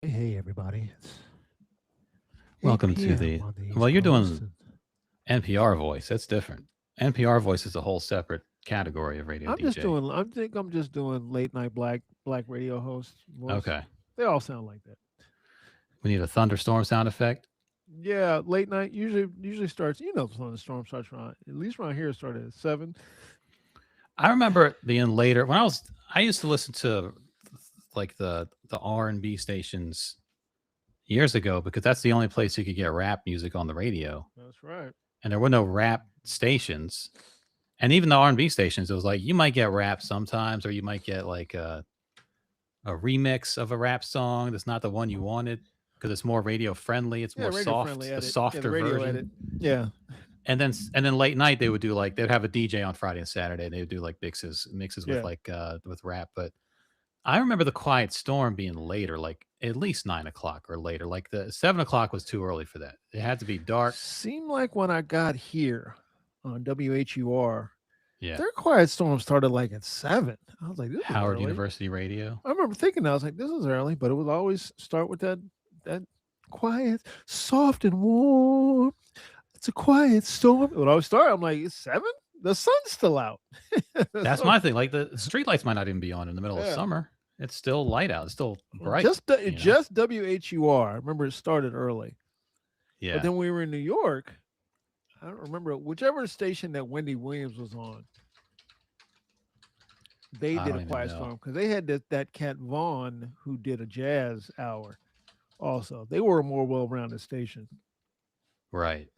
Hey, everybody. It's Welcome 8 to p.m. the. on the Well, East you're Coast. doing And NPR voice. That's different. NPR voice is a whole separate category of radio DJ. I'm just doing late night black radio host voice. Okay. They all sound like that. We need a thunderstorm sound effect. Yeah, late night usually starts. The storm starts around, at least around here. It started at 7. I remember being later when I used to listen to like the R&B stations years ago because that's the only place you could get rap music on the radio, That's right. and there were no rap stations. And even the R&B stations, it was like you might get rap sometimes, or you might get like a remix of a rap song that's not the one you wanted because it's more radio friendly. It's Yeah, more radio friendly soft, the edit. Yeah, the softer radio edit. version. Yeah, And then late night they would do like they'd have a DJ on Friday and Saturday. They would do like mixes with yeah. like with rap. But I remember the Quiet Storm being later, like at least 9 o'clock or later. Like the 7 o'clock was too early for that. It had to be dark. Seemed like when I got here on WHUR, Yeah. their quiet storm started like at 7. I was like, this is Howard early. University Radio. I remember thinking I was like, this is early, but it would always start with that quiet, soft and warm. It's a quiet storm. It would always start. I'm like, it's 7? The sun's still out. That's So, my thing. Like the street lights might not even be on in the middle of yeah. summer. It's still light out. It's still bright. Just WHUR. I remember it started early. But Yeah. then we were in New York. I don't remember whichever station that Wendy Williams was on. They I did don't a even quiet know. storm because they had that cat Vaughn who did a jazz hour. Also, they were a more well-rounded station. Right.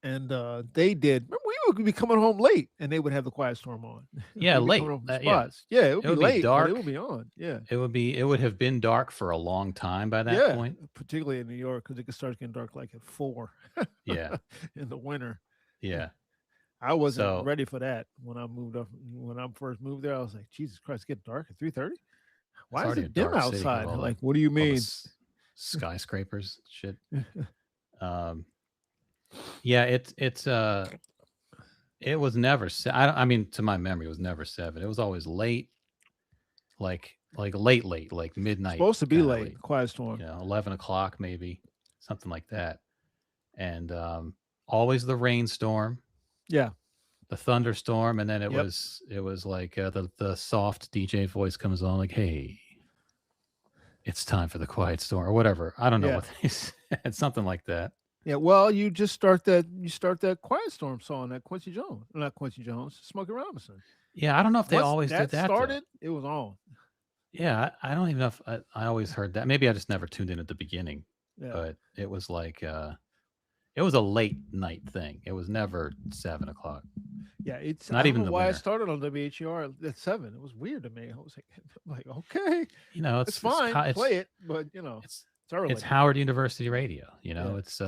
And they did. Remember, we would be coming home late, and they would have the quiet storm on. Yeah, We'd be coming late. home from Yeah. spots. Yeah, it would It be would be late, but it would dark. be on. Yeah, It would have been dark for a long time by that yeah. point. Particularly in New York, because it could start getting dark like at 4 Yeah. in the winter. Yeah. I wasn't So ready for that when I moved up. When I first moved there, I was like, Jesus Christ, it's getting dark at 3:30. it's Why is already a it dim dark city because of outside? Like, what do you all the mean? skyscrapers shit. Um yeah, it was never I mean to my memory it was never 7. It was always late, like late, like midnight Supposed to be kind of late. late. Quiet storm. 11 o'clock maybe, something like that. And always the rainstorm, Yeah. the thunderstorm, and then Yep. it was like the soft DJ voice comes on like, "Hey, it's time for the quiet storm," or whatever. I don't know Yeah. what they said, something like that. Yeah. Well, you just start that. You start that quiet storm song. That Quincy Jones, not Quincy Jones, Smokey Robinson. Yeah, I don't know if they Once always did that that though. started, it was on. Yeah, I don't even know if I always heard that. Maybe I just never tuned in at the beginning, Yeah. but it was like it was a late night thing. It was never 7 o'clock. Yeah. It's. I Not don't even know the why it winter. started on WHR at 7. It was weird to me. I was like, okay, You know, it's fine, it's play it, but it's it's early. it's Howard University Radio. Yeah. It's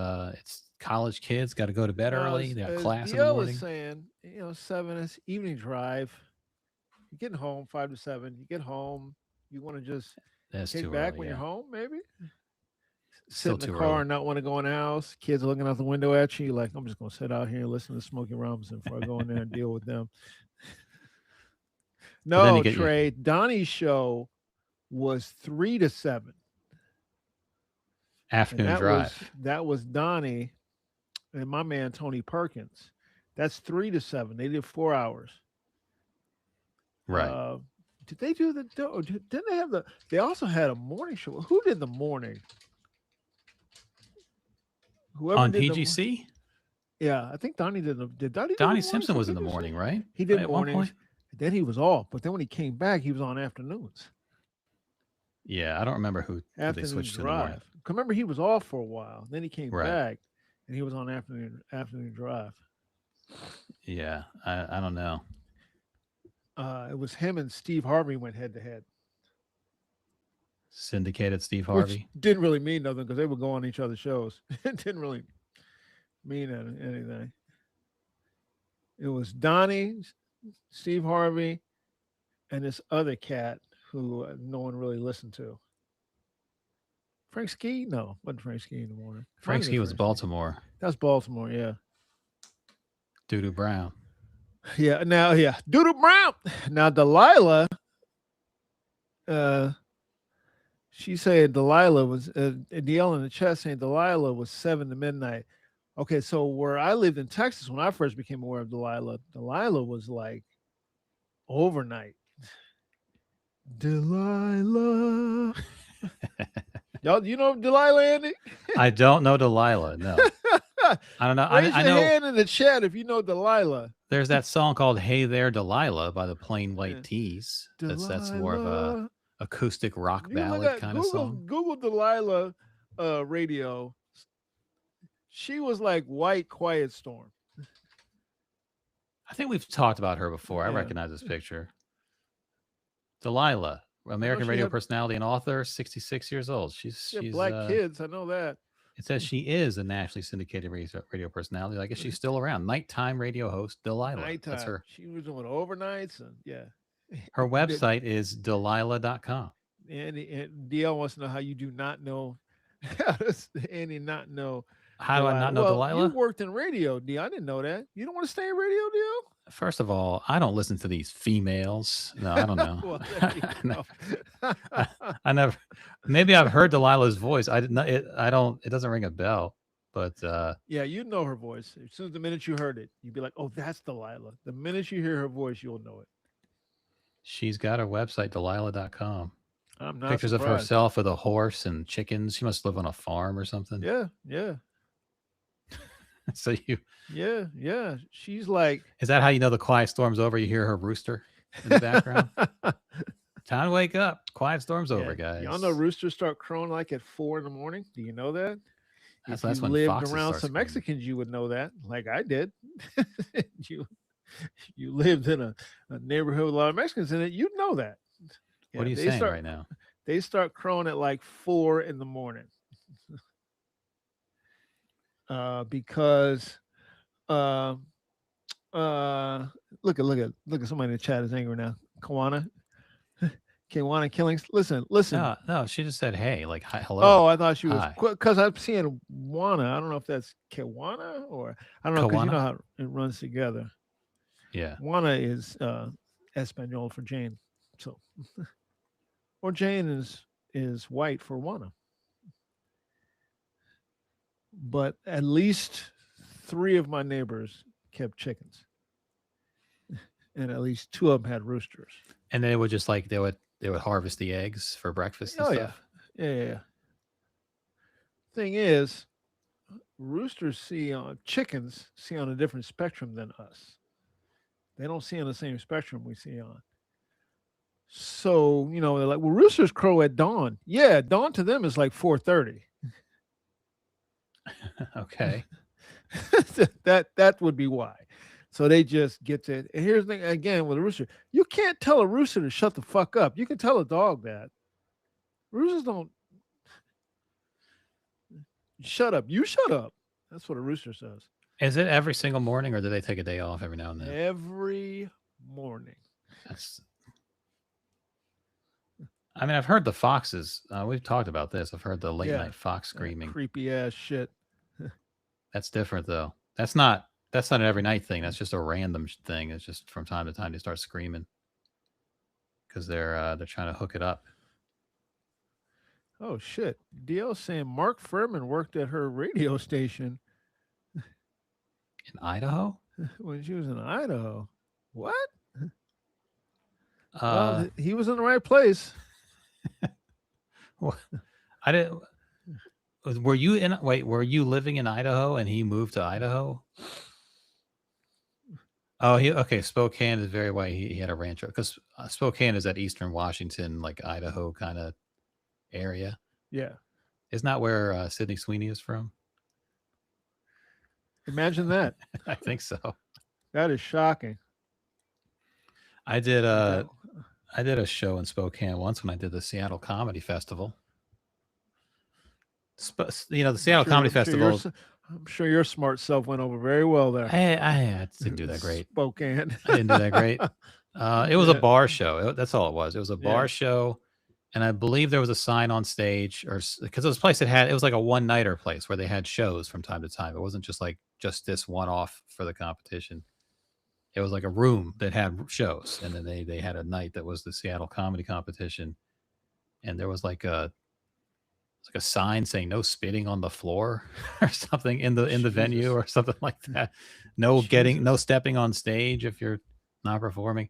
college kids got to go to bed Now, early. They have as class in the DL was morning. saying, 7 is evening drive. You're getting home 5 to 7. You get home. You want to just That's kick too back early. when you're Yeah, home, maybe sit still in the too car early. and not want to go in the house. Kids are looking out the window at you. You're like, I'm just going to sit out here and listen to Smokey Robinson before I go in there and deal with them. But then you No, get your Trey. Donnie's show was 3 to 7, and afternoon drive. that was Donnie and my man Tony Perkins. That's 3 to 7. They did 4 hours. Right. Uh, did they do the? Didn't they have the? They also had a morning show. Who did the morning? Whoever On did the. PGC, Yeah, I think Donnie did. Did Donnie do the Donnie mornings Simpson for was in the PGC? morning, right? He did At one mornings. point. Then he was off, but then when he came back, he was on afternoons. Yeah, I don't remember who they Afternoon switched to in the morning. drive. 'Cause remember, he was off for a while. Then he came Right. back, and he was on afternoon drive. Yeah, I don't know. It was him and Steve Harvey went head to head, Syndicated Steve which Harvey. didn't really mean nothing because they would go on each other's shows. It didn't really mean anything. It was Donnie, Steve Harvey, and this other cat who no one really listened to. Frank Ski? No, wasn't Frank Ski in the morning. Might Frank have Ski been was Frank Ski. Baltimore. That's Baltimore, yeah. Doodoo Brown. Yeah, now, yeah. Doodle Brown. Now, Delilah, uh, She said Delilah was DL in the chat saying Delilah was 7 to midnight. Okay, so where I lived in Texas when I first became aware of Delilah, Delilah was like overnight. Delilah. Y'all, you know Delilah, Andy? I don't know Delilah. No, I don't know. Raise I your know hand in the chat if you know Delilah. there's that song called "Hey There, Delilah" by the Plain White Yeah. Tees. That's more of a Delilah. acoustic rock You can look ballad at kind of song. Google Delilah radio. She was like white quiet storm. I think we've talked about her before. I Yeah. recognize this picture. Delilah, I know American she radio had personality and author, 66 years old. she had black kids. I know that. It says she is a nationally syndicated radio personality. I guess she's still around. Nighttime radio host Delilah. That's Nighttime. her. She was doing overnights and yeah. Her Did website is Delilah.com. and DL wants to know how you do not know how does Andy not know How do I Delilah? not know Well, you Delilah? worked in radio, DL. I didn't know that. You don't want to stay in radio, First of all, I don't listen to these females. No, I don't DL? know. Well, there you I, go. I never. Maybe I've heard Delilah's voice. I did not. I don't. It doesn't ring a bell. But Yeah, you know her voice. As soon as the minute you heard it, you'd be like, "Oh, that's Delilah." The minute you hear her voice, you'll know it. she's got her website, Delilah.com. I'm not Pictures of surprised. herself with a horse and chickens. She must live on a farm or something. Yeah, yeah, So you yeah, yeah. She's like, is that how you know the quiet storm's over? You hear her rooster in the background. Time to wake up. Quiet storm's over, yeah. Y'all know guys. roosters start crowing like at 4 in the morning. Do you know that? If That's you when lived foxes around start some screaming. Mexicans, you would know that, like I did. you you lived in a neighborhood with a lot of Mexicans in it, you'd know that. What Yeah, are you saying right now? they start crowing at like 4 in the morning. Because uh look at somebody in the chat is angry now. Kawana. Kawana Killings. Listen. No. She just said, "Hey," like, hi, hello, Oh, I thought she was hi, because I'm seeing Wana. I don't know if that's Kawana or I don't know because you know Kawana. how it runs together. Yeah. Wana is Espanol for Jane. So or Jane is white for Wana. But at least three of my neighbors kept chickens, and at least two of them had roosters. And then it would just like they would harvest the eggs for breakfast and Oh yeah, stuff. yeah. Thing is, roosters see on chickens see on a different spectrum than us. They don't see on the same spectrum we see on. So they're like, well, roosters crow at dawn. Yeah, dawn to them is like 4:30. Okay. that would be why. So they just get to. And here's the thing again with a rooster: you can't tell a rooster to shut the fuck up. You can tell a dog that. Roosters don't shut up. You shut up. That's what a rooster says. Is it every single morning, or do they take a day off every now and then? Every morning. That's. I mean, I've heard the foxes. We've talked about this. I've heard the late Yeah, night fox that screaming. creepy ass shit. That's different, though. That's not an every night thing. That's just a random thing. It's just from time to time they start screaming because they're trying to hook it up. Oh shit. DL saying Mark Furman worked at her radio station In Idaho? when she was in Idaho. What? Uh, Well, he was in the right place. I didn't. Were you in? Wait, were you living in Idaho and he moved to Idaho? Oh, okay. Spokane is very white. He had a rancho because Spokane is that eastern Washington, like Idaho kind of area. Yeah. Isn't that where Sydney Sweeney is from? Imagine that. I think so. That is shocking. I did a show in Spokane once when I did the Seattle Comedy Festival. The Seattle Comedy Festival. I'm sure your smart self went over very well there. I didn't do that great. Spokane. I didn't do that great. It was a bar show. That's all it was. It was a bar show, and I believe there was a sign on stage, or because it was a place it was like a one nighter place where they had shows from time to time. It wasn't just this one off for the competition. It was like a room that had shows, and then they had a night that was the Seattle Comedy Competition, and there was like It's like a sign saying no spitting on the floor or something in the venue Jesus. or something like that. No Jesus. stepping on stage if you're not performing.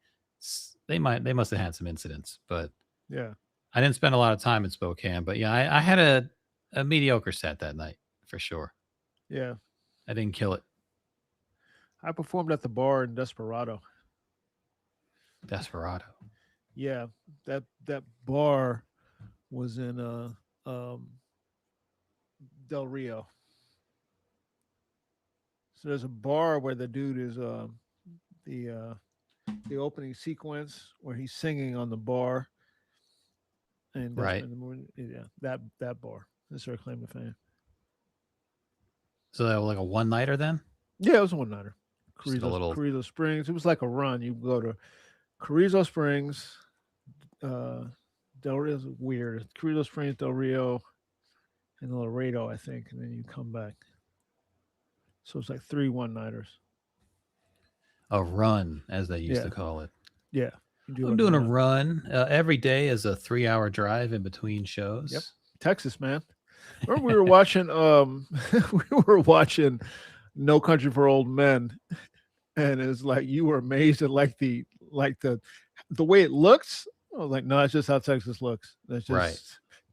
They must have had some incidents, but Yeah. I didn't spend a lot of time in Spokane. But yeah, I had a mediocre set that night for sure. Yeah. I didn't kill it. I performed at the bar in Desperado. Desperado. Yeah. That bar was in um Del Rio. So there's a bar where the dude is the uh the opening sequence where he's singing on the bar, and that's Right. when the movie. Yeah, that bar. That's their claim to fame. So that was like a one nighter then? Yeah, it was a one nighter. Just a little Carrizo Springs. It was like a run. You go to Carrizo Springs, uh, Del Rio is weird. Carrizo Springs, Del Rio, and Laredo, I think, and then you come back. So it's like three one nighters. a run, as they used Yeah, to call it. yeah. You do I'm like a doing a run. run every day is a 3 hour drive in between Yep. shows. Texas, man. Remember we were watching we were watching No Country for Old Men, and it's like you were amazed at the way it looks. I was like, no, that's just how Texas looks. Right.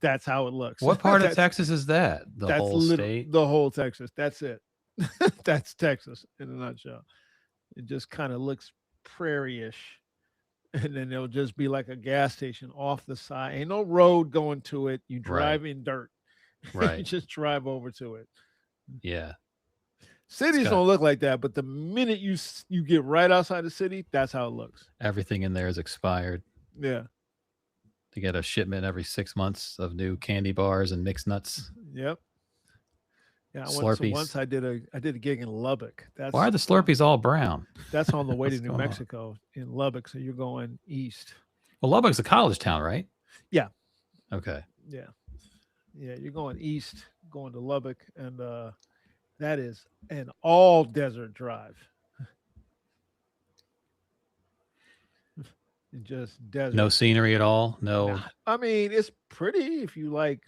That's how it looks. What part of Texas is that? The That's whole state? the whole Texas. That's it. That's Texas in a nutshell. It just kind of looks prairie-ish, and then there'll just be like a gas station off the side. Ain't no road going to it. You Right. drive in dirt. You Right. just drive over to it. Yeah. Cities got don't look like that, but the minute you get right outside the city, that's how it looks. everything in there is expired. Yeah. To get a shipment every 6 months of new candy bars and mixed nuts, Yep. Yeah. Slurpees. I did a gig in Lubbock. Why are the Slurpees all brown? That's on the way to What's New going on? Mexico in Lubbock. So you're going east. Well, Lubbock's a college town, right? Yeah. Okay. Yeah. Yeah. You're going east, going to Lubbock, and that is an all desert drive. Just desert. No scenery at all. Nah, No. I mean, it's pretty if you like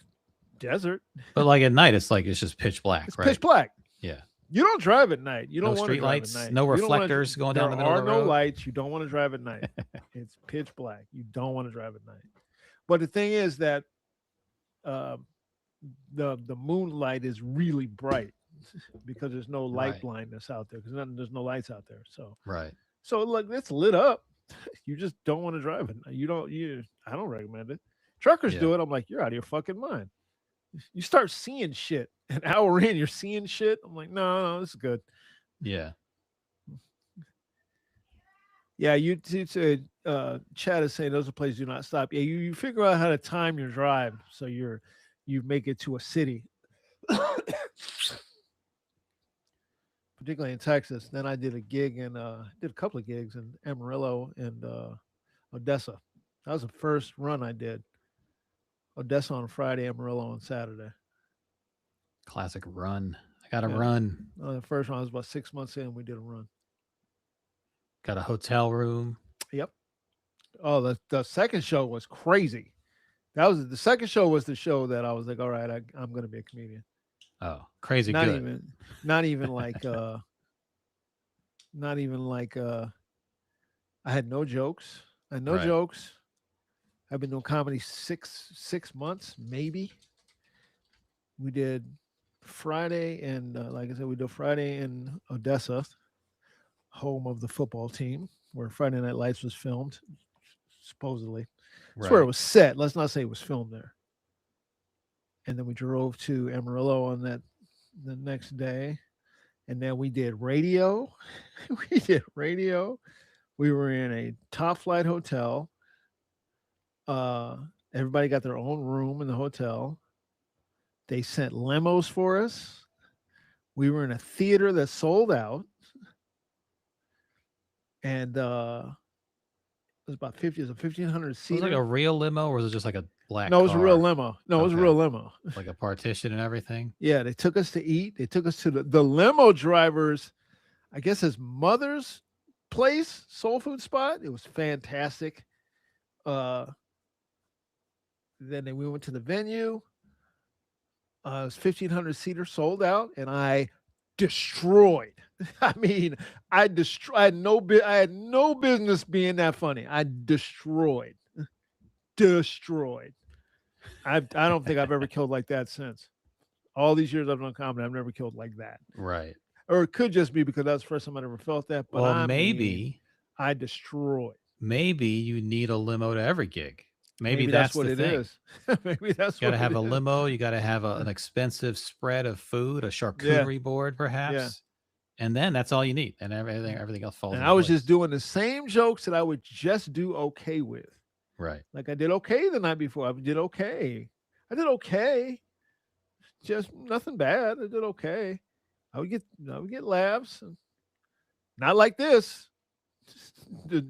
desert. But like at night, it's just pitch black, It's right? pitch black. Yeah. You don't drive at night. You No don't want to street drive at lights. night. No You don't wanna- reflectors going down the middle There of are the no road. lights. You don't want to drive at night. It's pitch black. You don't want to drive at night. But the thing is that uh, the moonlight is really bright because there's no light Right. blindness out there because there's no lights out there. Right. So look, it's lit up. You just don't want to drive it. You don't. I don't recommend it. Truckers Yeah. do it. I'm like, you're out of your fucking mind. You start seeing shit an hour in. You're seeing shit. I'm like, no, this is good. Yeah. Yeah, you said Chad is saying those are places do not stop. Yeah, you figure out how to time your drive so you make it to a city, particularly in Texas. Then I did a gig in did a couple of gigs in Amarillo and Odessa. That was the first run I did. Odessa on Friday, Amarillo on Saturday. Classic run. I got to Yeah. run. The first one I was about 6 months in. We did a run. Got a hotel room. Yep. Oh, the second show was crazy. That was the second show was the show that I was like, all right, I'm going to be a comedian. Oh, crazy Not good. even, not even like, not even like. I had no jokes. I had no Right. jokes. I've been doing comedy 6 months, maybe. We did Friday, and like I said, we did Friday in Odessa, home of the football team, where Friday Night Lights was filmed, supposedly. That's where it Right. was set. Let's not say it was filmed there. And then we drove to Amarillo on that the next day, and then we did radio. We did radio. We were in a top flight hotel. Uh, Everybody got their own room in the hotel. They sent limos for us. We were in a theater that sold out, and it was about 50. It was a 1,500 Was seat. it like a real limo, or was it just like a black No, it was a real car? limo. No, it was a Okay. real limo. Like a partition and everything? Yeah, they took us to eat. They took us to the limo drivers, I guess his mother's place, soul food spot. It was fantastic. Uh, we went to the venue. It was 1,500 seater, sold out, and I destroyed. I mean, I destroyed. I had no business being that funny. I destroyed. I don't think I've ever killed like that since. All these years I've done comedy, I've never killed like that. Right. Or it could just be because that's the first time I ever felt that. But Well, I mean, maybe I destroyed. you need a limo to every gig. Maybe Maybe that's that's what the it thing. is. Maybe that's You got to what have it a is. limo. You got to have an expensive spread of food, a Yeah, charcuterie board, yeah. perhaps, and then that's all you need, and everything else falls And into I was just place. doing the same jokes that I would just do okay with. Right. Like I did okay the night before. I did okay. I did okay. Just nothing bad. I did okay. I would get laughs. Not like this.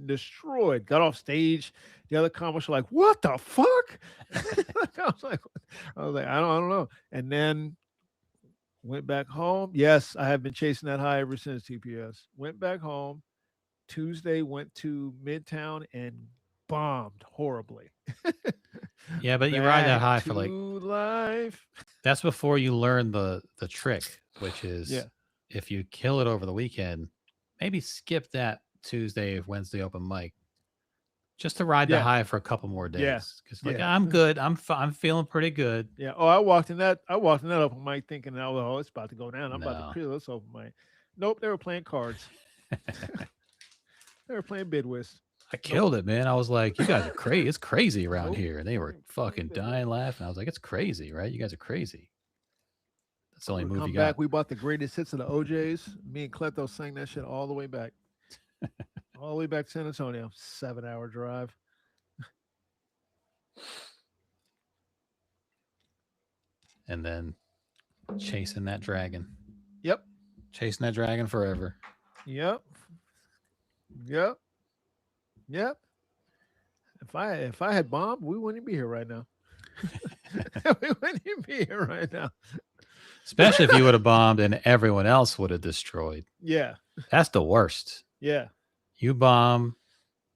Destroyed. Got off stage. The other comics were like, "What the fuck?" I was like, I don't know. And then went back home. Yes, I have been chasing that high ever since TPS. Went back home. Tuesday went to Midtown and bombed horribly. Yeah, but you ride that Back high for like to life. that's before you learn the trick, which Yeah. is if you kill it over the weekend, maybe skip that Tuesday, Wednesday open mic just to ride the Yeah. high for a couple more Yeah. days. Because like Yeah. I'm good, I'm feeling pretty good. Yeah. Oh, I walked in that. I walked in that open mic thinking, oh, it's about to go down. I'm about to No, clear this open mic. Nope, they were playing cards. They were playing bid whist. I Nope. killed it, man. I was like, you guys are crazy. It's crazy around Nope. here, and they were Playing fucking bid whist. dying laughing. I was like, it's crazy, right? You guys are crazy. That's the only We move come you back. got. We bought the greatest hits of the OJs. Me and Cleto sang that shit all the way back. All the way back to San Antonio. 7-hour drive. And then chasing that dragon, Yep. chasing that dragon forever. Yep. Yep. Yep. If I had bombed, we wouldn't be here right now. We wouldn't even be here right now. Especially if you would have bombed and everyone else would have destroyed. Yeah. That's the worst. Yeah. You bomb,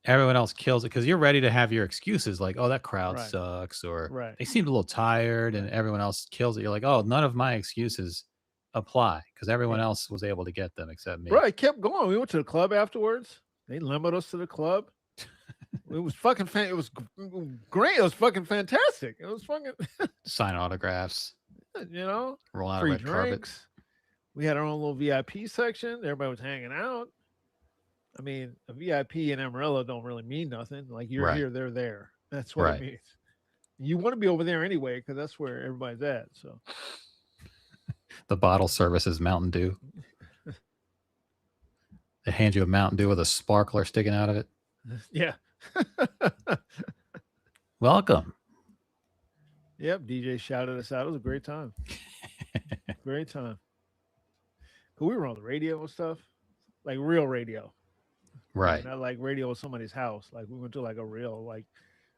everyone else kills it because you're ready to have your excuses like, oh, that crowd Right. sucks, or Right. they seemed a little tired and Right. everyone else kills it. You're like, oh, none of my excuses apply because everyone Yeah. else was able to get them except me. Bro, it kept going. We went to the club afterwards. They limoed us to the club. It was fucking it was great. It was fucking fantastic. It was fucking Sign autographs, you know, roll out a free red carpet. drinks. We had our own little VIP section. Everybody was hanging out. I mean, a VIP and Amarillo don't really mean nothing. Like you're Right. here, they're there. That's what it Right. means. You want to be over there anyway because that's where everybody's at. So The bottle service is Mountain Dew. They hand you a Mountain Dew with a sparkler sticking out of it. yeah. Welcome. Yep. DJ shouted us out. It was a great time. Great time. 'Cause we were on the radio and stuff, like real radio. Right. Not like radio at somebody's house. Like we went to like a real like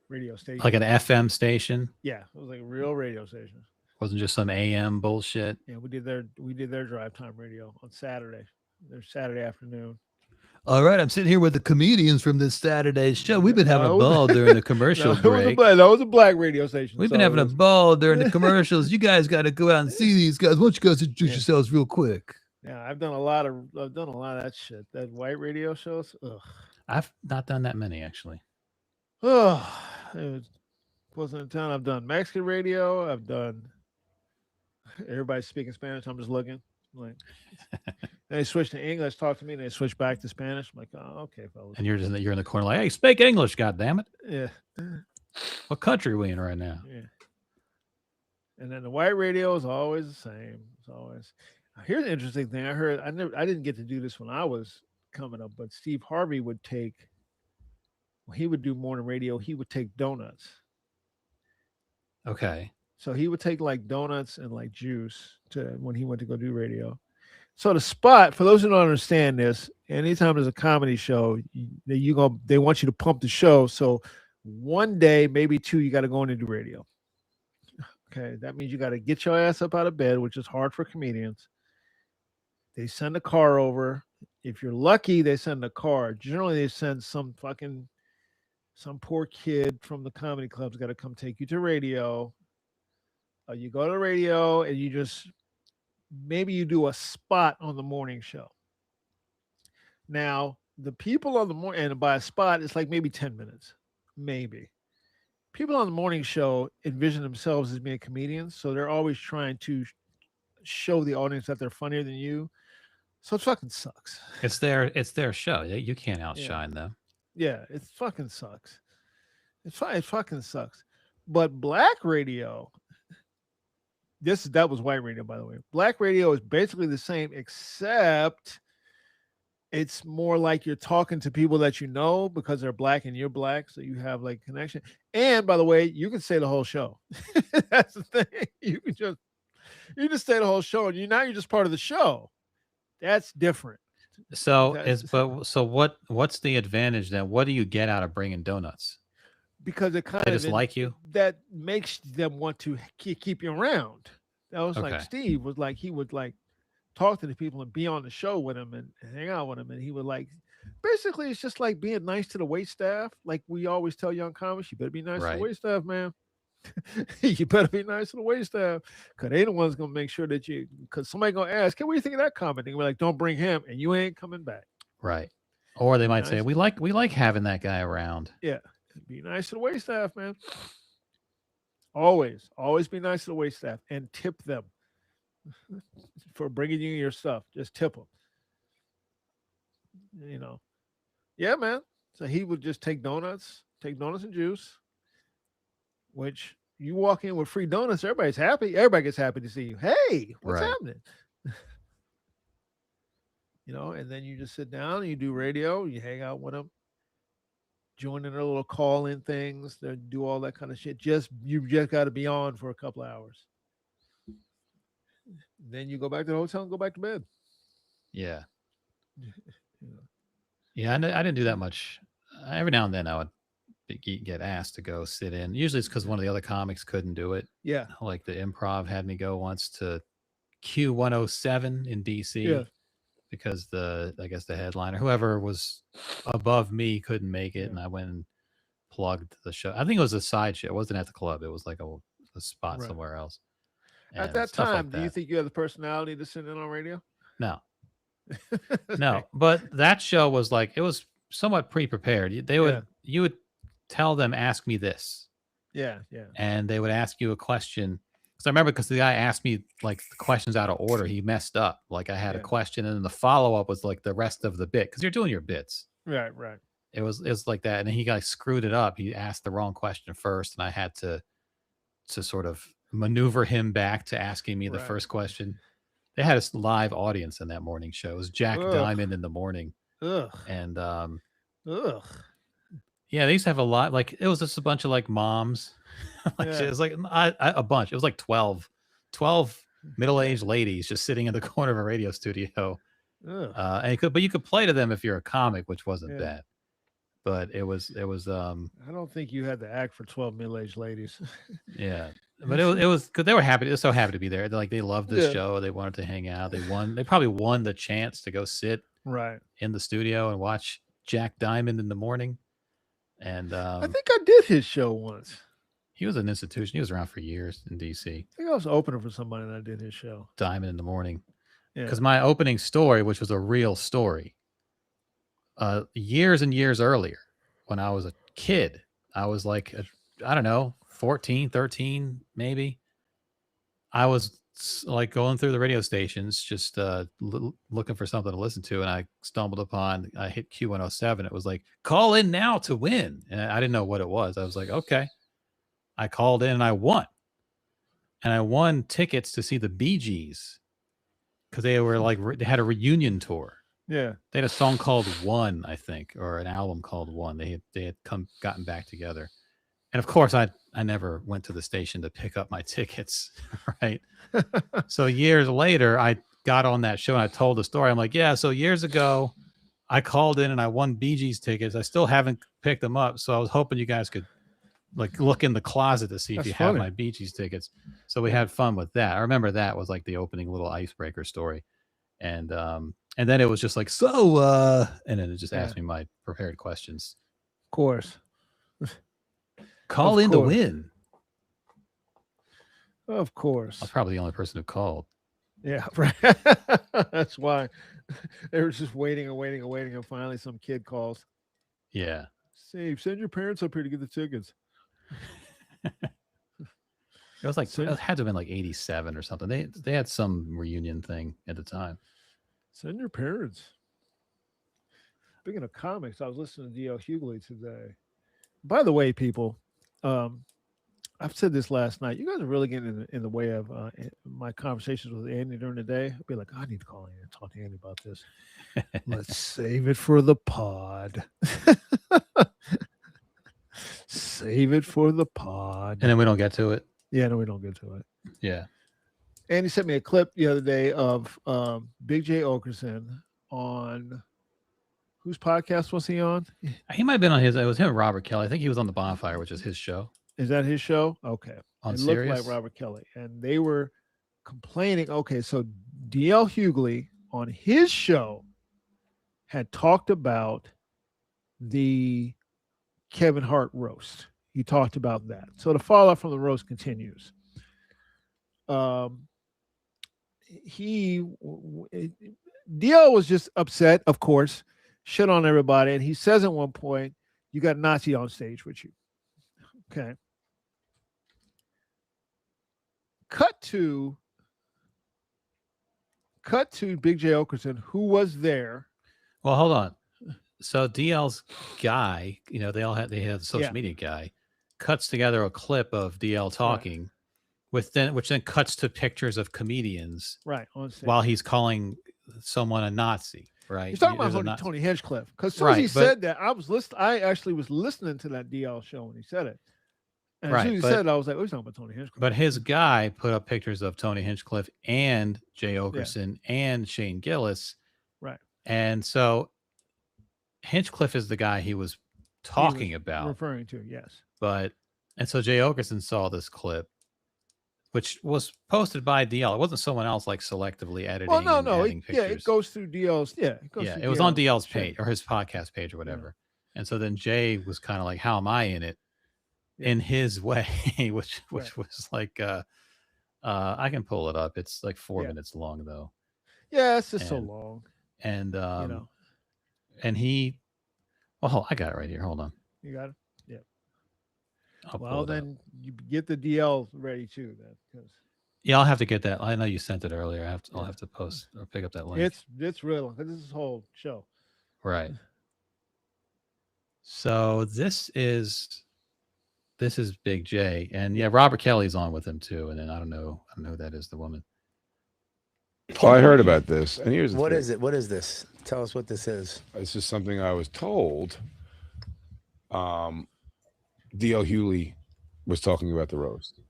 radio station. Like an FM station. Yeah, it was like a real radio station. Wasn't just some AM bullshit. Yeah, we did their drive time radio on Saturday. Their Saturday afternoon. All right, I'm sitting here with the comedians from this Saturday's show. We've been having a No, ball during the commercial no, it was a break. black, that was a black radio station. We've so been it having a was- ball during the commercials. You guys got to go out and see these guys. Why don't you guys introduce Yeah. yourselves real quick? Yeah, I've done a lot of that shit. That white radio shows. Ugh. I've not done that many actually. Oh, it wasn't in town. I've done Mexican radio. I've done everybody speaking Spanish. I'm just looking like then they switch to English, talk to me, and they switch back to Spanish. I'm like, oh, okay, fellas. And you're in the corner like, hey, speak English, god damn it. Yeah, What country are we in right now? yeah. And then the white radio is always the same. It's always. Here's an interesting thing. I heard. I didn't get to do this when I was coming up, but Steve Harvey would take. When he would do morning radio, he would take donuts. Okay. So he would take like donuts and like juice to when he went to go do radio. So the spot, for those who don't understand this, anytime there's a comedy show, they want you to pump the show. So one day, maybe two, you got to go in and do radio. Okay, that means you got to get your ass up out of bed, which is hard for comedians. They send a car over. If you're lucky, they send a car. Generally, they send some poor kid from the comedy club's got to come take you to radio. You go to the radio and you just maybe you do a spot on the morning show. Now, the people on the morning, and by a spot, it's like maybe 10 minutes, maybe. People on the morning show envision themselves as being comedians, so they're always trying to show the audience that they're funnier than you. So it fucking sucks. It's their show. You can't Yeah, outshine them. yeah, it fucking sucks. It fucking sucks. But black radio, that was white radio, by the way. Black radio is basically the same, except it's more like you're talking to people that you know because they're black and you're black, so you have like connection. And by the way, you can say the whole show. That's the thing. You just say the whole show, and you're just part of the show. That's different. So is That's but so what's the advantage then? What do you get out of bringing donuts? because it kind They of just like you? that makes them want to keep you around. That was like Okay. Steve was like he would like talk to the people and be on the show with them and hang out with them, and he would like basically it's just like being nice to the wait staff. Like we always tell young comics, you better be nice to the Right. wait staff, man. You better be nice to the wait staff because they the ones gonna make sure that you because somebody gonna ask, hey, what do you think of that comment? And we're like, don't bring him, and you ain't coming back. Right. Or they Be might say, nice. we like having that guy around. Yeah, be nice to the wait staff, man. Always be nice to the wait staff and tip them for bringing you your stuff. Just tip them. You know, yeah, man. So he would just take donuts and juice, which you walk in with free donuts, everybody's happy. Everybody gets happy to see you. Hey, what's Right. happening? And then you just sit down and you do radio, you hang out with them, join in their little call in things, they do all that kind of shit. You just got to be on for a couple of hours. Then you go back to the hotel and go back to bed. Yeah. You know. Yeah, I didn't do that much. Every now and then I would get asked to go sit in. Usually it's because one of the other comics couldn't do it. Yeah, Like the Improv had me go once to Q107 in yeah, DC because I guess the headliner, whoever was above me, couldn't make it, yeah. and I went and plugged the show. I think it was a side show. It wasn't at the club. It was like a spot Right. somewhere else, At and that stuff time, like do you that. think you have the personality to sit in on radio? No, Okay. no, but that show was like it was somewhat pre-prepared. They Yeah, would you would tell them, ask me this, yeah, yeah, and they would ask you a question. Because I remember because the guy asked me like the questions out of order. He messed up. Like I had a yeah. question, and then the follow up was like the rest of the bit because you're doing your bits. Right, right, It was like that, and he like screwed it up. He asked the wrong question first, and I had to sort of maneuver him back to asking me the right. first question. They had a live audience in that morning show. It was Jack Ugh, Diamond in the morning, ugh, and ugh. yeah, they used to have a lot. Like it was just a bunch of like moms, like it Yeah, was like a bunch. It was like 12 yeah, middle-aged ladies just sitting in the corner of a radio studio. ugh. But you could play to them if you're a comic, which wasn't Yeah. bad. But it was I don't think you had to act for 12 middle-aged ladies. yeah. But it was because they were happy. They were so happy to be there. Like they loved this Yeah. show. They wanted to hang out. They probably won the chance to go sit Right. in the studio and watch Jack Diamond in the morning. And I think I did his show once. he was an institution. He was around for years in DC. I think I was opening for somebody and I did his show. Diamond in the morning. Yeah. Because my opening story, which was a real story, years and years earlier, when I was a kid, I was like, I don't know, 14, 13, maybe. I was like going through the radio stations, just looking for something to listen to, and I hit Q107. It was like, call in now to win. And I didn't know what it was. I was like, okay. I called in and I won. And I won tickets to see the Bee Gees because they were like, they had a reunion tour. Yeah. They had a song called One, I think, or an album called One. They had gotten back together. And of course, I never went to the station to pick up my tickets, right? So years later, I got on that show and I told the story. I'm like, yeah, so years ago, I called in and I won Bee Gees tickets. I still haven't picked them up. So I was hoping you guys could like look in the closet to see if That's you have funny. my Bee Gees tickets. So we had fun with that. I remember that was like the opening little icebreaker story. And then it was just like, and then it just Yeah. asked me my prepared questions. Of course. Call Of in to course. win. Of I was course. probably the only person who called. Yeah, right. That's why they were just waiting and waiting and waiting, and finally some kid calls. Yeah. Steve, send your parents up here to get the tickets. It was like Send it had to have been like 87 or something. They had some reunion thing at the time. send your parents. Speaking of comics, I was listening to D.L. Hughley today. By the way, people, um, I've said this last night. You guys are really getting in the way of my conversations with Andy during the day. I'll be like, I need to call Andy and talk to Andy about this. Let's save it for the pod. Save it for the pod. And then we don't get to it. Yeah, no, we don't get to it. Yeah. Andy sent me a clip the other day of Big J Okerson on whose podcast was he on? He might have been on his. It was him and Robert Kelly. I think he was on the Bonfire, which is his show. Is that his show? Okay. On it looked Sirius? like Robert Kelly. And they were complaining. Okay, so DL Hughley on his show had talked about the Kevin Hart roast. He talked about that. So the fallout from the roast continues. DL was just upset, of course, shit on everybody. And he says at one point, you got Nazi on stage with you. Okay. Cut to Big J Okerson, who was there. Well, hold on. So DL's guy, they had the social media guy, cuts together a clip of DL talking, which then cuts to pictures of comedians, right, on stage, while he's calling someone a Nazi. Right, he's talking about Tony Hinchcliffe, because as soon as he said that, I actually was listening to that DL show when he said it. And as soon as he said it, I was like, oh, he's talking about Tony Hinchcliffe. But his guy put up pictures of Tony Hinchcliffe and Jay Okerson and Shane Gillis. Right. And so Hinchcliffe is the guy he was talking about. Referring to, yes. And so Jay Okerson saw this clip, which was posted by DL. It wasn't someone else like selectively editing. Well, no. Pictures. It goes through DL's. Yeah. It was on DL's page or his podcast page or whatever. Yeah. And so then Jay was kind of like, how am I in it? In his way, which was like, I can pull it up. It's like 4 minutes long though. Yeah, it's just so long. And and he, well, I got it right here. Hold on. You got it. Yeah. Well, then you get the DL ready too. Then, yeah, I'll have to get that. I know you sent it earlier. I'll have to post or pick up that link. It's real long. This is this whole show. Right. So this is Big J, and Robert Kelly's on with him too. And then I don't know who that is, the woman. Oh, I heard about this. And here's what is it? What is this? Tell us what this is. This is something I was told. D.L. Hughley was talking about the roast.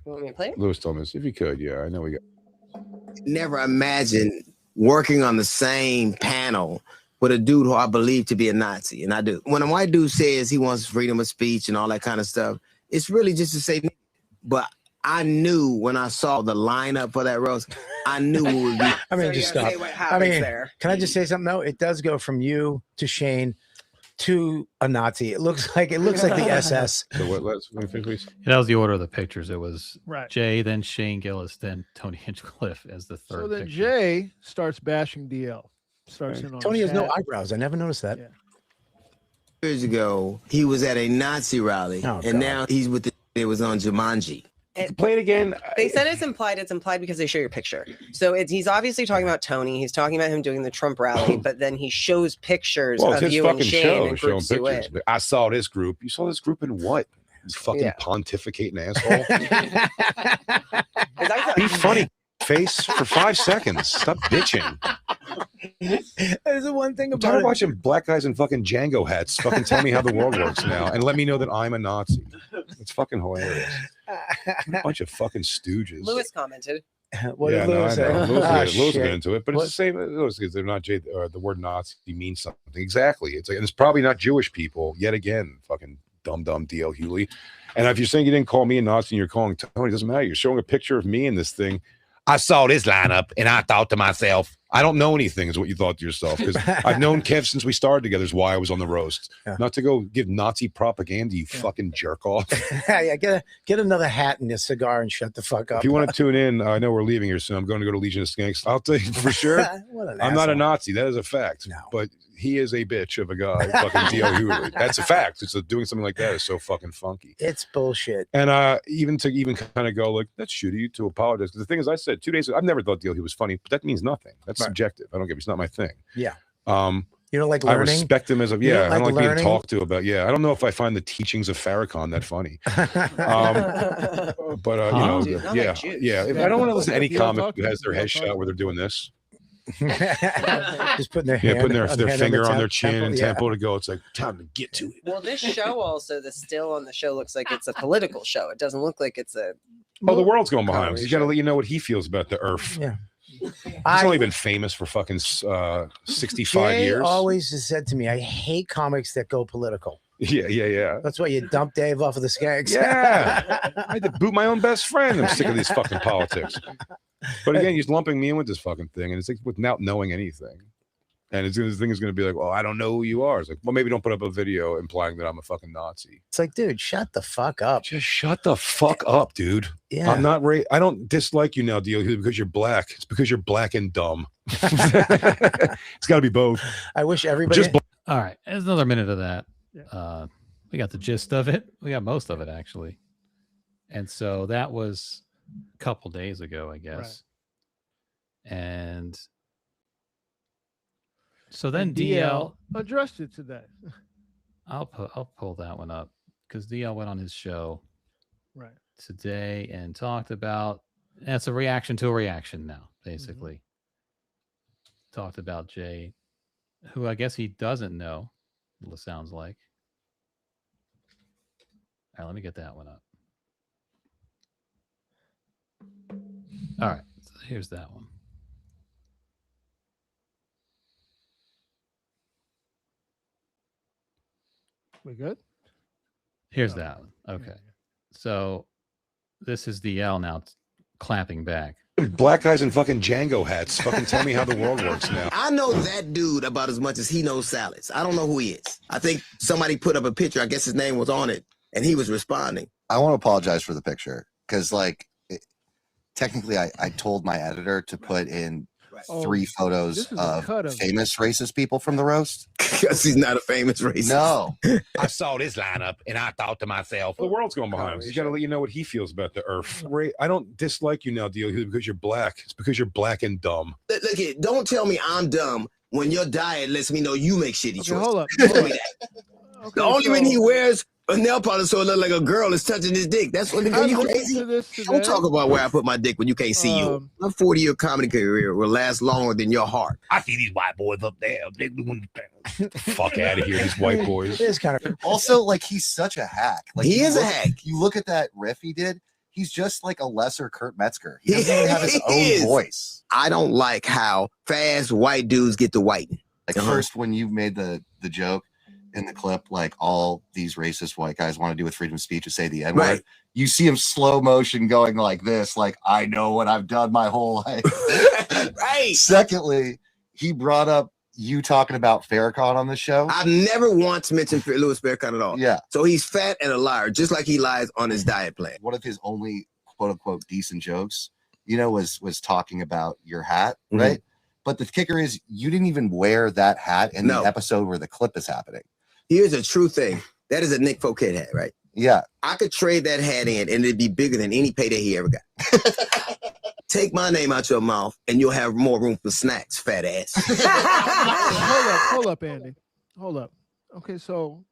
You want me to play it? Lewis told me, if you could, I know we got. Never imagined working on the same panel with a dude who I believe to be a Nazi, and I do. When a white dude says he wants freedom of speech and all that kind of stuff, it's really just to say, but I knew when I saw the lineup for that roast, I knew it would be. I mean, just stop. I mean, can I just say something? No, it does go from you to Shane to a Nazi. It looks like the SS. So what? Let's finish. That was the order of the pictures. It was right. Jay, then Shane Gillis, then Tony Hinchcliffe as the third. So then picture. Jay starts bashing DL. Tony has no eyebrows. I never noticed that. Yeah. Years ago, he was at a Nazi rally, and now he's with it was on Jumanji. Play it again. They said it's implied. It's implied because they show your picture. So he's obviously talking about Tony. He's talking about him doing the Trump rally, but then he shows pictures of you and Shane and groups you in. I saw this group. You saw this group in what? This fucking pontificating asshole. Be funny, face, for 5 seconds. Stop bitching. There's the one thing I'm about tired of watching black guys in fucking Django hats fucking tell me how the world works now and let me know that I'm a Nazi. It's fucking hilarious. A bunch of fucking stooges. Lewis commented. What did Lewis say? Lewis will get into it, but it's the same. They're not the word Nazi means something. Exactly. It's like, and it's probably not Jewish people yet again. Fucking dumb D.L. Hughley. And if you're saying you didn't call me a Nazi and you're calling Tony, it doesn't matter. You're showing a picture of me in this thing. I saw this lineup and I thought to myself, I don't know anything is what you thought to yourself, because I've known Kev since we started together is why I was on the roast. Yeah. Not to go give Nazi propaganda, you fucking jerk off. Yeah, get another hat and a cigar and shut the fuck up. If you want to tune in, I know we're leaving here soon. I'm going to go to Legion of Skanks. I'll tell you for sure, I'm not a Nazi. That is a fact. No. But he is a bitch of a guy, fucking D.L. Hewlett. That's a fact. It's doing something like that is so fucking funky. It's bullshit. And even kind of go like, that's shitty to apologize. Because the thing is, I said 2 days ago, I've never thought D.L. Hewlett was funny, but that means nothing. That's subjective. I don't get it. It's not my thing. Yeah. You don't like learning? I respect him as a, You don't I don't like learning? being talked to about, I don't know if I find the teachings of Farrakhan that funny. But, you know, Dude, not like Jews. If I don't want to listen to any DL comic who has their DL head shot where they're doing this. Just putting their hand, putting their finger on their chin temple, and temple to go. It's like time to get to it. Well, this show also, the still on the show looks like it's a political show. It doesn't look like it's a. Oh, the world's going behind him. He's got to let you know what he feels about the earth. Yeah. He's only been famous for fucking 65 Jay years. always has said to me, I hate comics that go political. Yeah. That's why you dump Dave off of the Skanks. Yeah. I had to boot my own best friend. I'm sick of these fucking politics. But again, he's lumping me in with this fucking thing, and it's like without knowing anything. And his thing is going to be like, well, I don't know who you are. It's like, well, maybe don't put up a video implying that I'm a fucking Nazi. It's like, dude, shut the fuck up. Just shut the fuck up, dude. Yeah. I'm not I don't dislike you now, D.L. because you're black. It's because you're black and dumb. It's got to be both. I wish everybody. All right. There's another minute of that. Yeah. We got the gist of it. We got most of it, actually. And so that was a couple days ago, I guess. Right. And so then DL addressed it today. I'll pull that one up because DL went on his show today and talked about, that's a reaction to a reaction now, basically. Talked about Jay, who I guess he doesn't know, it sounds like. All right, let me get that one up. All right, so here's that one. We good? Here's that one. Okay. So this is DL now clapping back. Black guys in fucking Django hats. Fucking tell me how the world works now. I know that dude about as much as he knows salads. I don't know who he is. I think somebody put up a picture. I guess his name was on it, and he was responding. I want to apologize for the picture because, technically, I told my editor to put in 3 photos of famous racist people from the roast. Because he's not a famous racist. No. I saw this lineup and I thought to myself, the world's going behind him. He's got to let you know what he feels about the earth. I don't dislike you now, D.L. because you're black. It's because you're black and dumb. Look, don't tell me I'm dumb when your diet lets me know you make shitty choices. Hold up. Tell me that. The only reason he wears a nail polish so it look like a girl is touching his dick. That's what you crazy. Don't talk about where I put my dick when you can't see you. My 40-year comedy career will last longer than your heart. I see these white boys up there. Fuck out of here, these white boys. It is kind of also he's such a hack. He is a hack. You look at that riff he did. He's just like a lesser Kurt Metzger. He doesn't even have his own voice. I don't like how fast white dudes get to whiten. First, when you made the joke in the clip, all these racist white guys want to do with freedom of speech is say the N-word. Right. You see him slow motion going like this, I know what I've done my whole life. Right. Secondly, he brought up you talking about Farrakhan on the show. I've never once mentioned Louis Farrakhan at all. Yeah. So he's fat and a liar, just like he lies on his diet plan. One of his only quote unquote decent jokes, was talking about your hat, right? But the kicker is you didn't even wear that hat in the episode where the clip is happening. Here's a true thing. That is a Nick Fouquet hat, right? Yeah. I could trade that hat in and it'd be bigger than any payday he ever got. Take my name out your mouth and you'll have more room for snacks, fat ass. Hold up, Andy. Hold up. Okay, so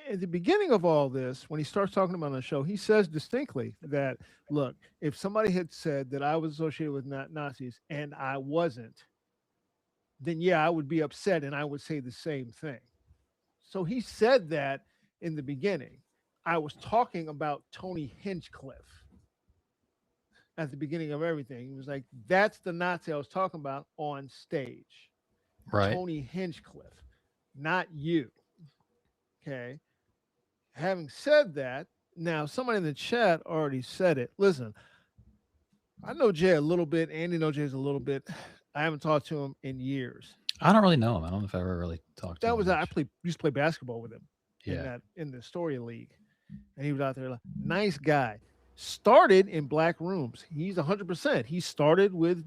at the beginning of all this, when he starts talking about the show, he says distinctly that, look, if somebody had said that I was associated with Nazis and I wasn't, then I would be upset and I would say the same thing. So he said that in the beginning. I was talking about Tony Hinchcliffe at the beginning of everything. He was like, that's the Nazi I was talking about on stage. Right. Tony Hinchcliffe, not you. Okay. Having said that, now somebody in the chat already said it. Listen, I know Jay a little bit. Andy knows Jay's a little bit. I haven't talked to him in years. I don't really know him. I don't know if I ever really talked to That him. was I much. used to play basketball with him Yeah. in the Story League, and he was out there. Like, nice guy. Started in black rooms. He's 100%. He started with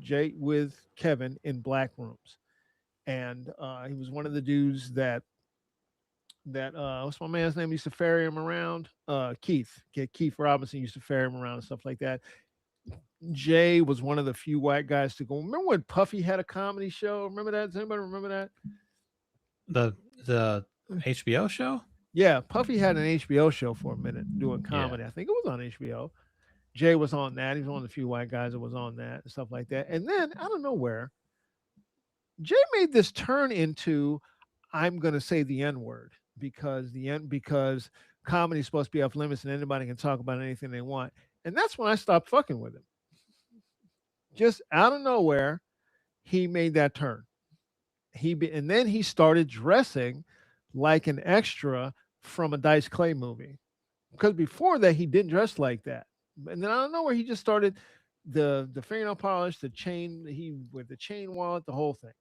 Kevin in black rooms, and he was one of the dudes that what's my man's name used to ferry him around. Keith. Keith Robinson used to ferry him around and stuff like that. Jay was one of the few white guys to go. Remember when Puffy had a comedy show? Remember that? Does anybody remember that? The HBO show? Yeah, Puffy had an HBO show for a minute doing comedy. Yeah. I think it was on HBO. Jay was on that. He was one of the few white guys that was on that and stuff like that. And then out of nowhere, Jay made this turn into I'm gonna say the N word because comedy's supposed to be off limits and anybody can talk about anything they want. And that's when I stopped fucking with him. Just out of nowhere, he made that turn. And then he started dressing like an extra from a Dice Clay movie. Because before that, he didn't dress like that. And then I don't know where he just started the fingernail polish, the chain, with the chain wallet, the whole thing,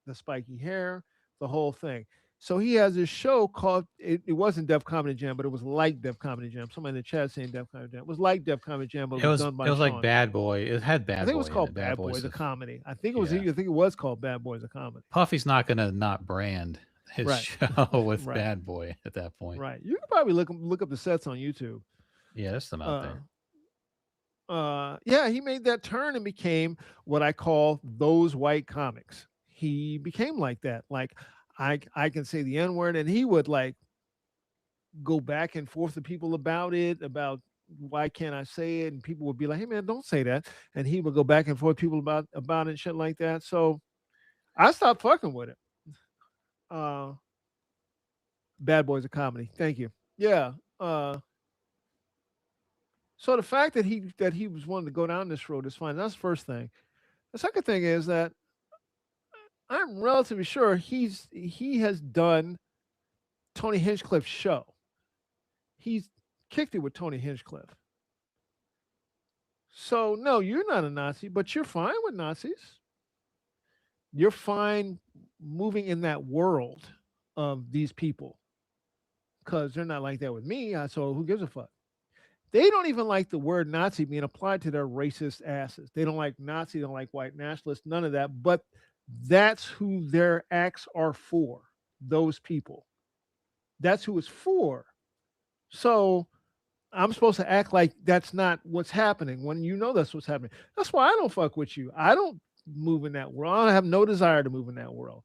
the spiky hair, the whole thing. So he has this show called it wasn't Def Comedy Jam, but it was like Def Comedy Jam. Somebody in the chat saying Def Comedy Jam. It was like Def Comedy Jam, but it was done by it was like Sean. Bad Boy. It had Bad Boy. I think it was in called it. Bad Boys a Comedy. I think it was called Bad Boys a Comedy. Puffy's not gonna not brand his Right. show with Right. Bad Boy at that point. Right. You can probably look up the sets on YouTube. Yeah, there's some out there. Yeah, he made that turn and became what I call those white comics. He became like that. Like I can say the N word, and he would like go back and forth to people about why can't I say it, and people would be like, "Hey man, don't say that," and he would go back and forth with people about it and shit like that. So I stopped fucking with it. Bad Boys of Comedy. Thank you. Yeah. So the fact that he was wanting to go down this road is fine. That's the first thing. The second thing is that I'm relatively sure he has done Tony Hinchcliffe's show. He's kicked it with Tony Hinchcliffe. So no, you're not a Nazi, but you're fine with Nazis. You're fine moving in that world of these people because they're not like that with me. So who gives a fuck? They don't even like the word Nazi being applied to their racist asses. They don't like Nazi, they don't like white nationalists, none of that. But that's who their acts are for, those people. That's who it's for. So I'm supposed to act like that's not what's happening when you know that's what's happening. That's why I don't fuck with you. I don't move in that world. I have no desire to move in that world.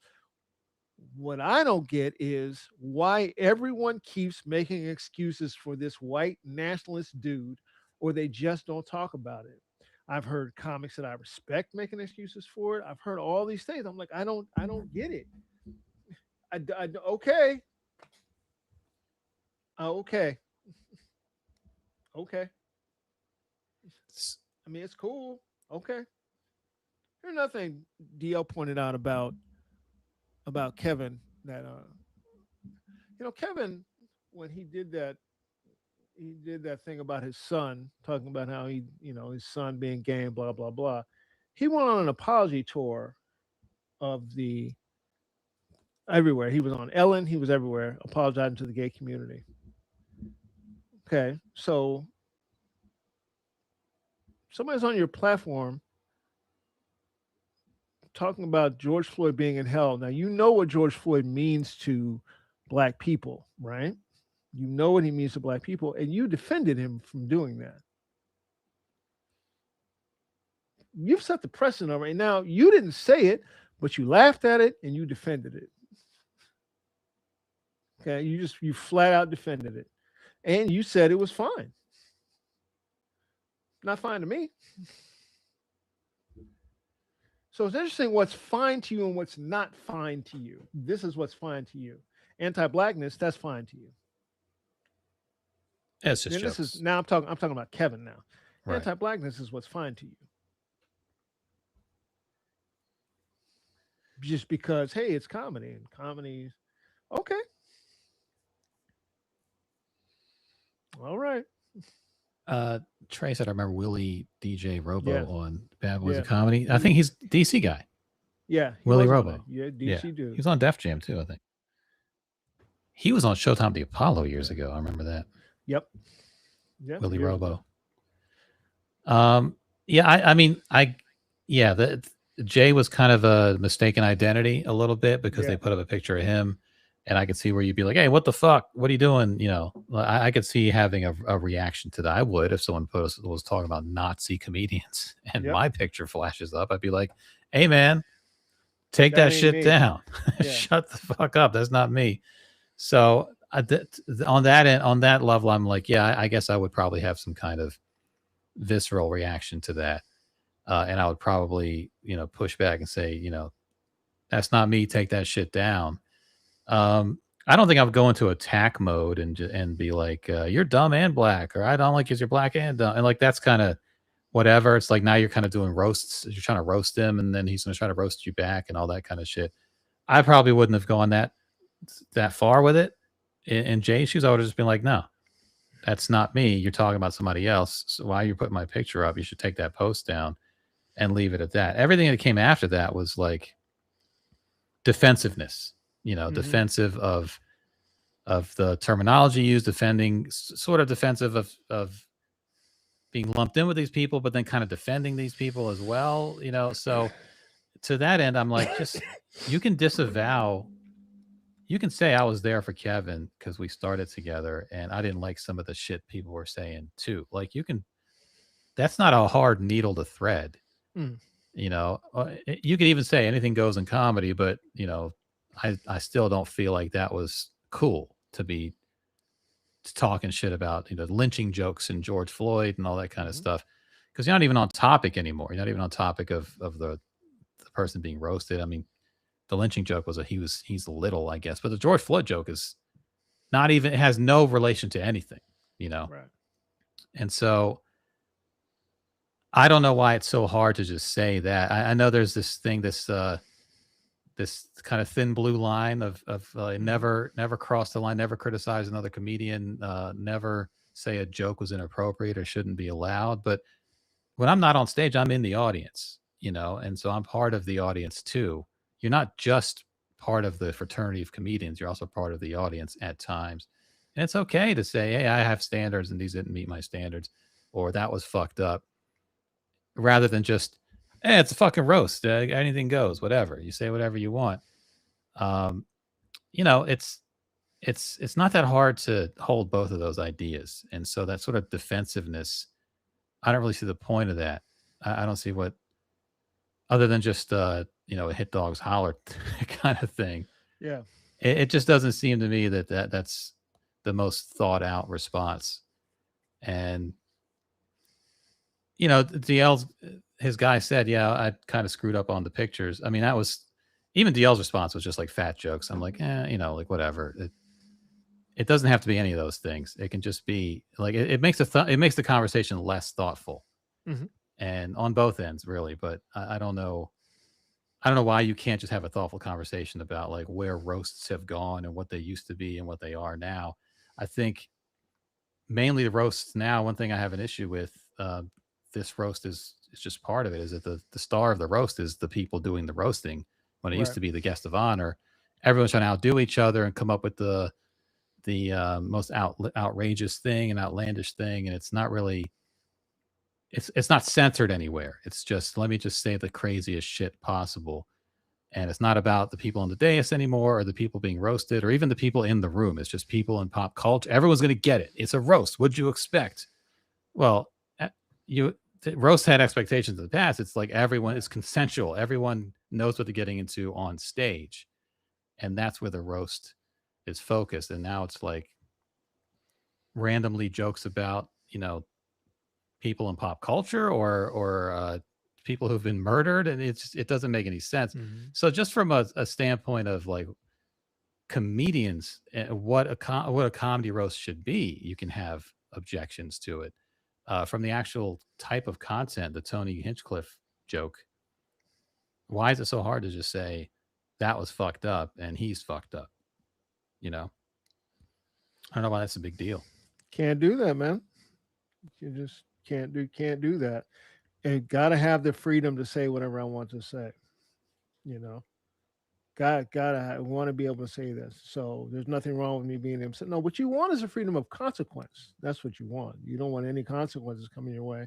What I don't get is why everyone keeps making excuses for this white nationalist dude, or they just don't talk about it. I've heard comics that I respect making excuses for it. I've heard all these things. I'm like, I don't get it. Okay. Okay. Okay. I mean, it's cool. Okay. Here's another thing DL pointed out about Kevin that Kevin, when he did that thing about his son, talking about how his son being gay and blah blah blah. He went on an apology tour of the everywhere. He was on Ellen, he was everywhere apologizing to the gay community. Okay, so somebody's on your platform talking about George Floyd being in hell. Now, you know what George Floyd means to black people, right? You know what he means to black people, and you defended him from doing that. You've set the precedent already. Now, you didn't say it, but you laughed at it and you defended it. Okay, you flat out defended it. And you said it was fine. Not fine to me. So it's interesting what's fine to you and what's not fine to you. This is what's fine to you. Anti-blackness, that's fine to you. It's just now I'm talking about Kevin now. Right. Anti-blackness is what's fine to you. Just because, hey, it's comedy and comedy. Okay. All right. Trey said I remember Willie DJ Robo Yeah. on Bad Boys Yeah. of Comedy. I think he's DC guy. Yeah, he Willie was on Robo. it. Yeah, Yeah. DC dude. He was on Def Jam too, I think. He was on Showtime the Apollo years ago. I remember that. Yep. Yep. Willie years Robo. ago. Yeah, I mean, the Jay was kind of a mistaken identity a little bit because Yeah. they put up a picture of him, and I could see where you'd be like, "Hey, what the fuck? What are you doing?" You know, I could see having a reaction to that. I would if someone was talking about Nazi comedians and Yep. my picture flashes up. I'd be like, "Hey, man, take That that ain't shit me." down. Yeah. Shut the fuck up. That's not me." So on that end, on that level, I'm like, yeah, I guess I would probably have some kind of visceral reaction to that. And I would probably, push back and say, that's not me. Take that shit down. I don't think I would go into attack mode and be like, you're dumb and black, or I don't like because you're black and dumb. And like, that's kind of whatever. It's like now you're kind of doing roasts. You're trying to roast him and then he's going to try to roast you back and all that kind of shit. I probably wouldn't have gone that far with it. In Jay's shoes, I would have just been like, no, that's not me. You're talking about somebody else. So why you put my picture up? You should take that post down and leave it at that. Everything that came after that was like defensiveness, defensive of the terminology used, sort of defensive of being lumped in with these people, but then kind of defending these people as well, So to that end, I'm like, just, you can disavow. You can say I was there for Kevin because we started together and I didn't like some of the shit people were saying too. Like that's not a hard needle to thread. Mm. You could even say anything goes in comedy, but I still don't feel like that was cool to be talking shit about, lynching jokes and George Floyd and all that kind of stuff. Cause you're not even on topic anymore. You're not even on topic of the person being roasted. I mean, the lynching joke was he's little, I guess, but the George Floyd joke is not even, it has no relation to anything, Right. And so I don't know why it's so hard to just say that. I know there's this thing, this kind of thin blue line of never cross the line, never criticize another comedian, never say a joke was inappropriate or shouldn't be allowed. But when I'm not on stage, I'm in the audience, and so I'm part of the audience too. You're not just part of the fraternity of comedians. You're also part of the audience at times. And it's okay to say, hey, I have standards and these didn't meet my standards, or that was fucked up, rather than just, hey, it's a fucking roast. Anything goes, whatever. You say whatever you want. It's not that hard to hold both of those ideas. And so that sort of defensiveness, I don't really see the point of that. I don't see what, other than just, a hit dogs holler kind of thing. Yeah. It just doesn't seem to me that's the most thought out response. And, DL's, his guy said, yeah, I kind of screwed up on the pictures. I mean, that was, even DL's response was just like fat jokes. I'm like, like whatever. It doesn't have to be any of those things. It can just be like, it makes it makes the conversation less thoughtful. Mm-hmm. And on both ends really. But I don't know. I don't know why you can't just have a thoughtful conversation about like where roasts have gone and what they used to be and what they are now. I think mainly the roasts now, one thing I have an issue with, this roast is just part of it, is that the star of the roast is the people doing the roasting. When it used to be the guest of honor, everyone's trying to outdo each other and come up with the most outrageous thing and outlandish thing. And it's not really, it's not centered anywhere. It's just, let me just say the craziest shit possible. And it's not about the people on the dais anymore, or the people being roasted, or even the people in the room. It's just people in pop culture. Everyone's going to get it. It's a roast. What'd you expect? Well, the roast had expectations in the past. It's like everyone is consensual. Everyone knows what they're getting into on stage. And that's where the roast is focused. And now it's like randomly jokes about, people in pop culture or people who've been murdered. And it doesn't make any sense. Mm-hmm. So just from a standpoint of like comedians, what a comedy roast should be, you can have objections to it. From the actual type of content, the Tony Hinchcliffe joke, why is it so hard to just say that was fucked up and he's fucked up? I don't know why that's a big deal. Can't do that, man. You just can't do that. And gotta have the freedom to say whatever I want to say. You know, gotta want to be able to say this. So there's nothing wrong with me being able to say no. What you want is a freedom of consequence. That's what you want. You don't want any consequences coming your way.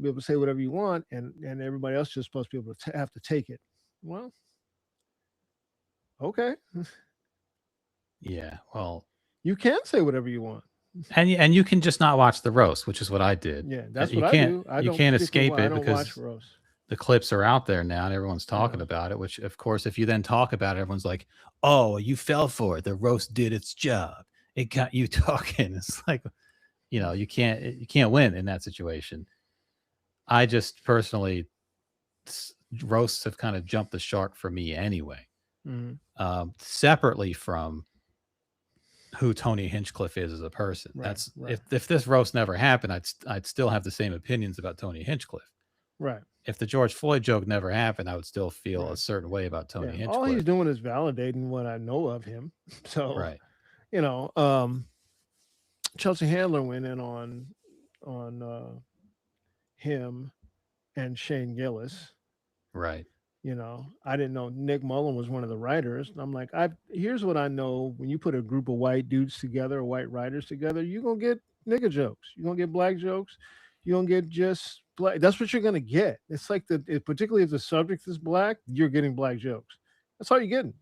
Be able to say whatever you want, and everybody else is just supposed to be able to have to take it. Well, okay, Yeah. Well, you can say whatever you want. and you can just not watch the roast, which is what I did. Yeah, that's You what I can't do. I you don't can't particularly escape it I don't watch because roast. the clips are out there now and everyone's talking about it. Which, of course, if you then talk about it, everyone's like, "Oh, you fell for it. The roast did its job. It got you talking." It's like, you can't win in that situation. I just personally, roasts have kind of jumped the shark for me anyway. Separately from who Tony Hinchcliffe is as a person. Right, That's right. if this roast never happened, I'd still have the same opinions about Tony Hinchcliffe. Right. If the George Floyd joke never happened, I would still feel a Right. certain way about Tony Yeah. Hinchcliffe. All he's doing is validating what I know of him. So, Right. Chelsea Handler went in on him and Shane Gillis. Right. I didn't know Nick Mullen was one of the writers. I'm like, here's what I know. When you put a group of white dudes together, or white writers together, you're gonna get nigga jokes. You're gonna get black jokes. You're gonna get just black. That's what you're gonna get. It's like particularly if the subject is black, you're getting black jokes. That's all you're getting.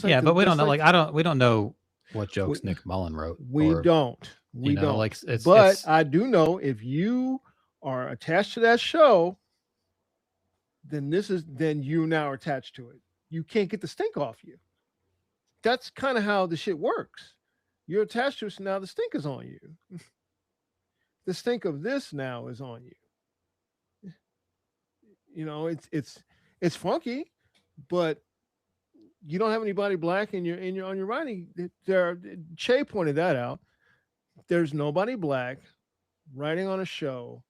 Yeah, but we don't know. We don't know what jokes Nick Mullen wrote. We don't. But I do know if you are attached to that show, then you now are attached to it. You can't get the stink off you. That's kind of how the shit works. You're attached to it, so now the stink is on you. The stink of this now is on you. It's funky, but you don't have anybody black on your writing. Che pointed that out. There's nobody black writing on a show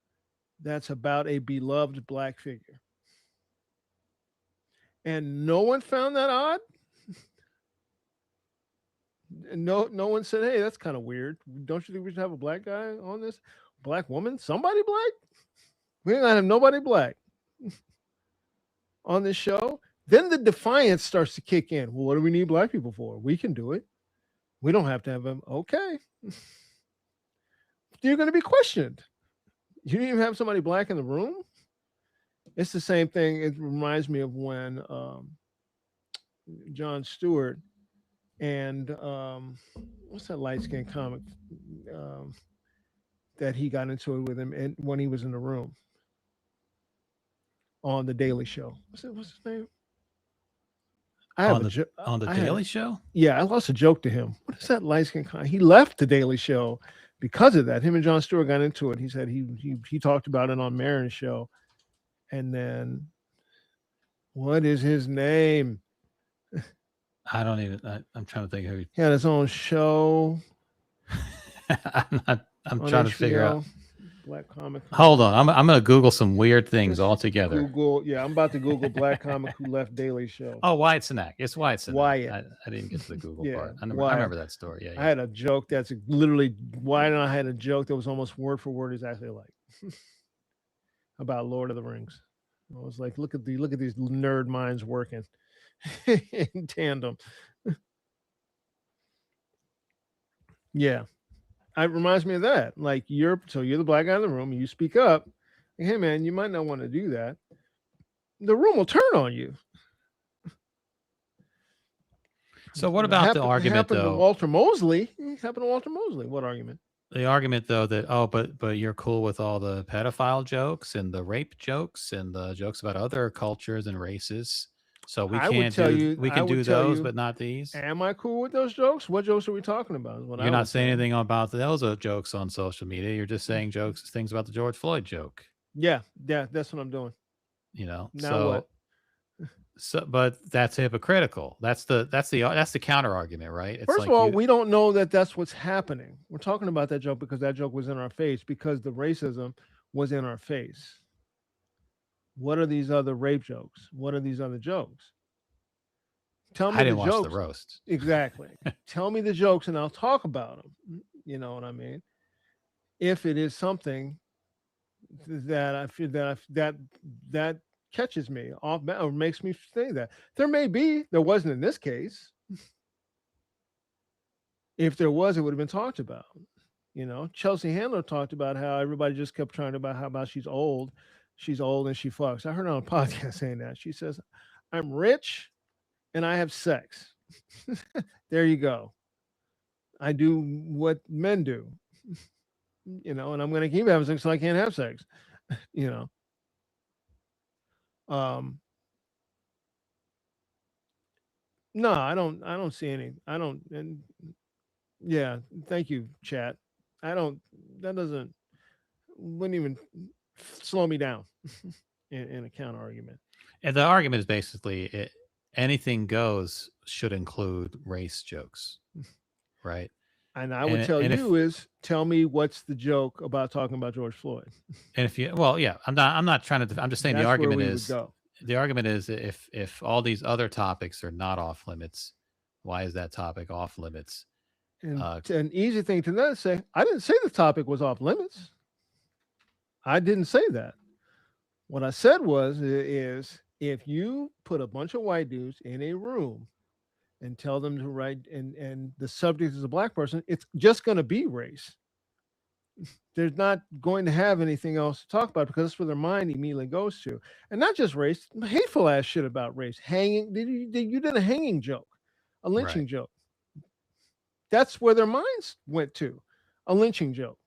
that's about a beloved black figure. And no one found that odd. No one said, "Hey, that's kind of weird. Don't you think we should have a black guy on this? Black woman? Somebody black? We ain't gonna have nobody black on this show." Then the defiance starts to kick in. Well, what do we need black people for? We can do it. We don't have to have them. Okay. You're going to be questioned. You didn't even have somebody black in the room. It's the same thing. It reminds me of when Jon Stewart and what's that light-skinned comic that he got into it with him and when he was in the room on the Daily Show. What's his name? On the Daily Show? Yeah, I lost a joke to him. What is that light-skinned comic? He left the Daily Show because of that. Him and Jon Stewart got into it. He said he talked about it on Maron's show. And then, what is his name? I don't even. I'm trying to think who. He had his own show. I'm trying to figure out. Black comic. Hold on, I'm going to Google some weird things altogether. I'm about to Google black comic who left Daily Show. Oh, Wyatt Cenac. It's Wyatt Cenac. Wyatt. I didn't get to the Google part. I Wyatt. remember that story. Yeah. I had a joke that's literally Wyatt and I had a joke that was almost word for word exactly like about Lord of the Rings. I was like, look at these nerd minds working in tandem. Yeah. It reminds me of that. Like you're the black guy in the room, you speak up. Hey man, you might not want to do that. The room will turn on you. So what about the argument though? Walter Mosley. It happened to Walter Mosley. What argument? The argument though that but you're cool with all the pedophile jokes and the rape jokes and the jokes about other cultures and races. So we can do those, but not these. Am I cool with those jokes? What jokes are we talking about? You're not saying anything about those jokes on social media. You're just saying things about the George Floyd joke. Yeah, that's what I'm doing. What? But that's hypocritical. That's the counter argument, right? First of all, we don't know that that's what's happening. We're talking about that joke because that joke was in our face because the racism was in our face. What are these other rape jokes? What are these other jokes? Tell me I didn't watch the roast. Exactly. Tell me the jokes and I'll talk about them. You know what I mean? if it is something that I feel that catches me off or makes me say that. There may be, there wasn't in this case. If there was, it would have been talked about. Chelsea Handler talked about how everybody just kept trying about how about she's old and she fucks. I heard her on a podcast saying that. She says, I'm rich and I have sex. There you go. I do what men do, and I'm going to keep having sex so I can't have sex, No, I don't see any. I don't. And yeah, thank you, chat. I don't. That doesn't. Wouldn't even slow me down in a counter argument. And the argument is basically anything goes should include race jokes, right? And I would tell you is tell me what's the joke about talking about George Floyd. And if you, well, yeah, I'm not trying to. I'm just saying the argument is if all these other topics are not off limits, why is that topic off limits? And an easy thing to know is say, I didn't say the topic was off limits. I didn't say that. What I said is if you put a bunch of white dudes in a room and tell them to write and the subject is a black person, it's just going to be race. They're not going to have anything else to talk about because that's where their mind immediately goes to. And not just race, hateful ass shit about race. Hanging, you did a hanging joke, a lynching joke. That's where their minds went to, a lynching joke.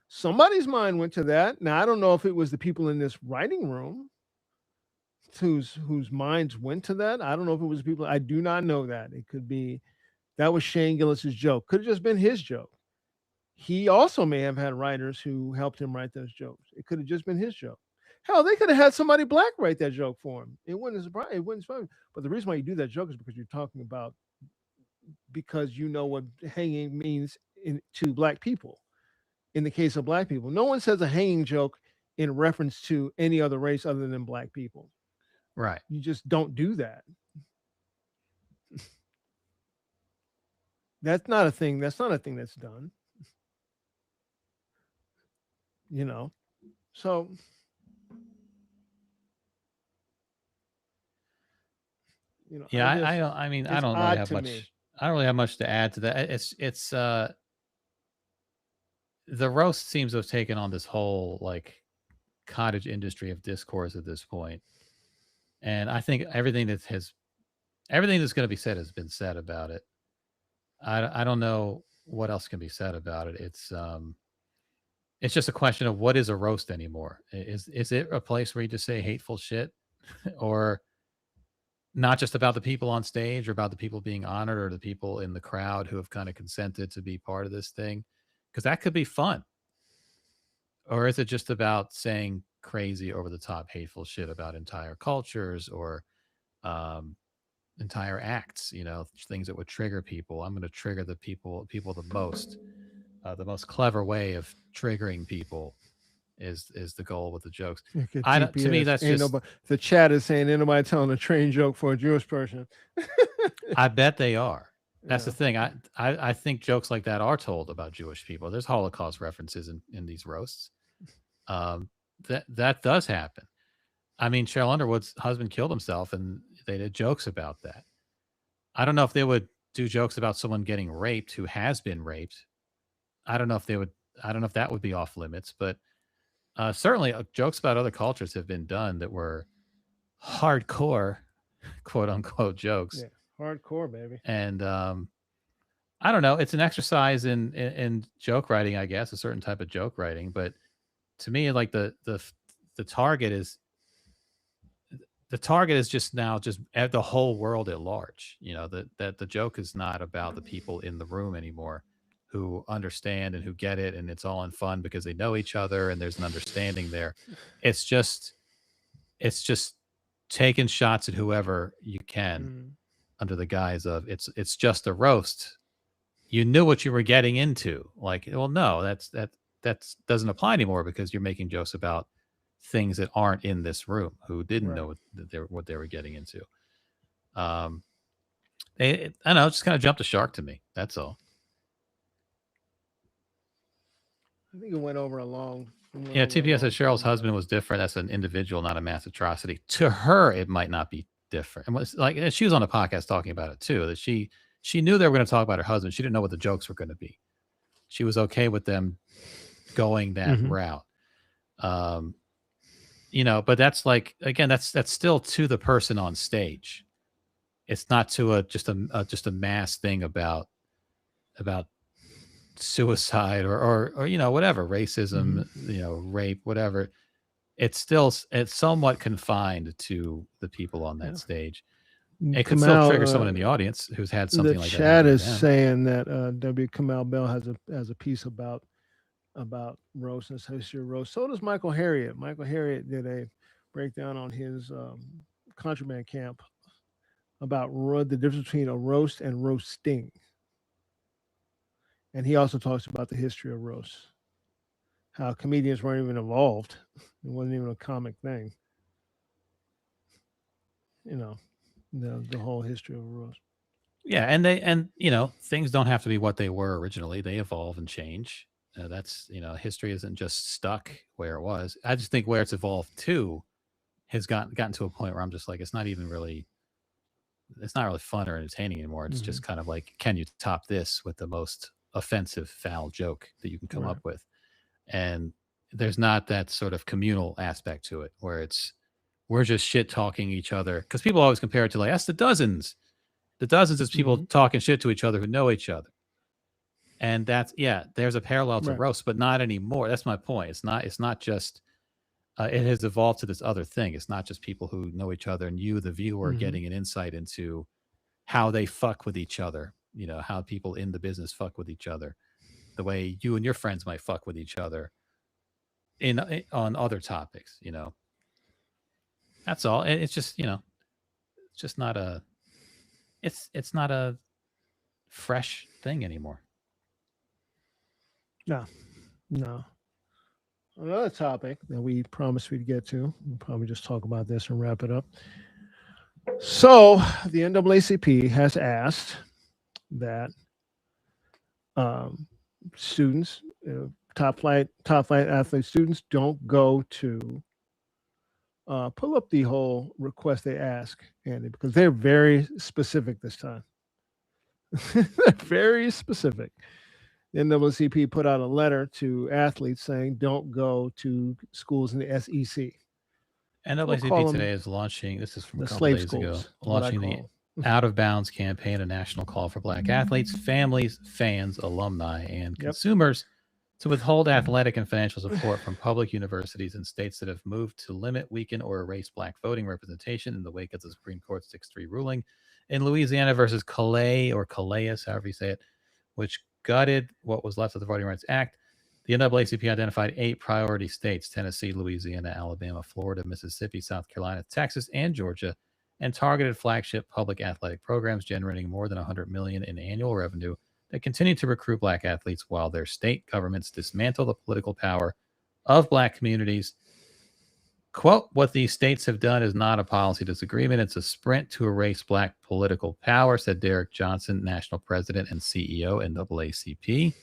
Somebody's mind went to that. Now, I don't know if it was the people in this writing room whose minds went to that. I don't know if it was people. I do not know that. It could be that was Shane Gillis's joke. Could have just been his joke. He also may have had writers who helped him write those jokes. It could have just been his joke. Hell, they could have had somebody black write that joke for him. It wouldn't surprise. It wouldn't surprise me. But the reason why you do that joke is because you're talking about because you know what hanging means to black people. In the case of black people, no one says a hanging joke in reference to any other race other than black people. Right. You just don't do that. That's not a thing. That's not a thing that's done. So yeah, I mean, I don't really have much. I don't really have much to add to that. It's the roast seems to have taken on this whole like cottage industry of discourse at this point. And I think everything that's going to be said has been said about it. I don't know what else can be said about it. It's just a question of what is a roast anymore. Is it a place where you just say hateful shit or not just about the people on stage or about the people being honored or the people in the crowd who have kind of consented to be part of this thing? Because that could be fun. Or is it just about saying crazy over the top hateful shit about entire cultures or entire acts, things that would trigger people? I'm going to trigger the people the most. The most clever way of triggering people is the goal with the jokes. To me, that's just the chat is saying ain't nobody telling a train joke for a Jewish person. I bet they are. That's the thing. I think jokes like that are told about Jewish people. There's Holocaust references in these roasts. That does happen. I mean, Cheryl Underwood's husband killed himself, and they did jokes about that. I don't know if they would do jokes about someone getting raped who has been raped. I don't know if that would be off limits, but certainly jokes about other cultures have been done that were hardcore, quote unquote, jokes. Yeah, hardcore, baby. And I don't know. It's an exercise in joke writing, I guess, a certain type of joke writing. But to me, like the target is just now just at the whole world at large. That the joke is not about the people in the room anymore who understand and who get it, and it's all in fun because they know each other and there's an understanding there. It's just taking shots at whoever you can under the guise of it's just a roast. You knew what you were getting into. Like, well, no, that doesn't apply anymore because you're making jokes about things that aren't in this room who didn't know what they were getting into. I don't know, it just kind of jumped the shark to me. That's all. I think it went over a long. Yeah, TPS said Cheryl's husband was different as an individual, not a mass atrocity. To her, it might not be different. And was like, and she was on a podcast talking about it too. That she knew they were going to talk about her husband. She didn't know what the jokes were going to be. She was okay with them going that route. You know, but that's like, again, that's still to the person on stage. It's not to just a mass thing about suicide or you know, whatever, racism, you know, rape, whatever. It's somewhat confined to the people on that stage. It could still trigger someone in the audience who's had something like that. The chat is saying that W. Kamau Bell has a piece about roast and history of roast. So does Michael Harriot. Michael Harriot did a breakdown on his Contraband Camp about the difference between a roast and roasting. And he also talks about the history of roasts, how comedians weren't even involved. It wasn't even a comic thing. You know, the whole history of a roast. Yeah, and you know, things don't have to be what they were originally. They evolve and change. That's, you know, history isn't just stuck where it was. I just think where it's evolved to has gotten to a point where I'm just like, it's not really fun or entertaining anymore. It's just kind of like, can you top this with the most offensive, foul joke that you can come up with? And there's not that sort of communal aspect to it where we're just shit talking each other, because people always compare it to like, that's the dozens. The dozens is people talking shit to each other who know each other. And that's, yeah, there's a parallel to roast, but not anymore. That's my point. It's not just, it has evolved to this other thing. It's not just people who know each other and you, the viewer, getting an insight into how they fuck with each other. You know, how people in the business fuck with each other, the way you and your friends might fuck with each other on other topics, you know. That's all. It's just, you know, it's just not it's not a fresh thing anymore. No. Another topic that we promised we'd get to, we'll probably just talk about this and wrap it up. So the NAACP has asked that students, top flight athlete students, don't go to pull up the whole request they ask, Andy, because they're very specific this time. They're very specific. The NAACP put out a letter to athletes saying don't go to schools in the SEC. NAACP today is launching, this is from a couple days ago, launching the Out of Bounds campaign, a national call for Black athletes, families, fans, alumni, and consumers to withhold athletic and financial support from public universities in states that have moved to limit, weaken, or erase Black voting representation in the wake of the Supreme Court's 6-3 ruling in Louisiana versus Calais, however you say it, which gutted what was left of the Voting Rights Act. The NAACP identified 8 priority states: Tennessee, Louisiana, Alabama, Florida, Mississippi, South Carolina, Texas, and Georgia, and targeted flagship public athletic programs generating more than $100 million in annual revenue that continue to recruit Black athletes while their state governments dismantle the political power of Black communities. Quote, what these states have done is not a policy disagreement. It's a sprint to erase Black political power, said Derek Johnson, national president and CEO, NAACP.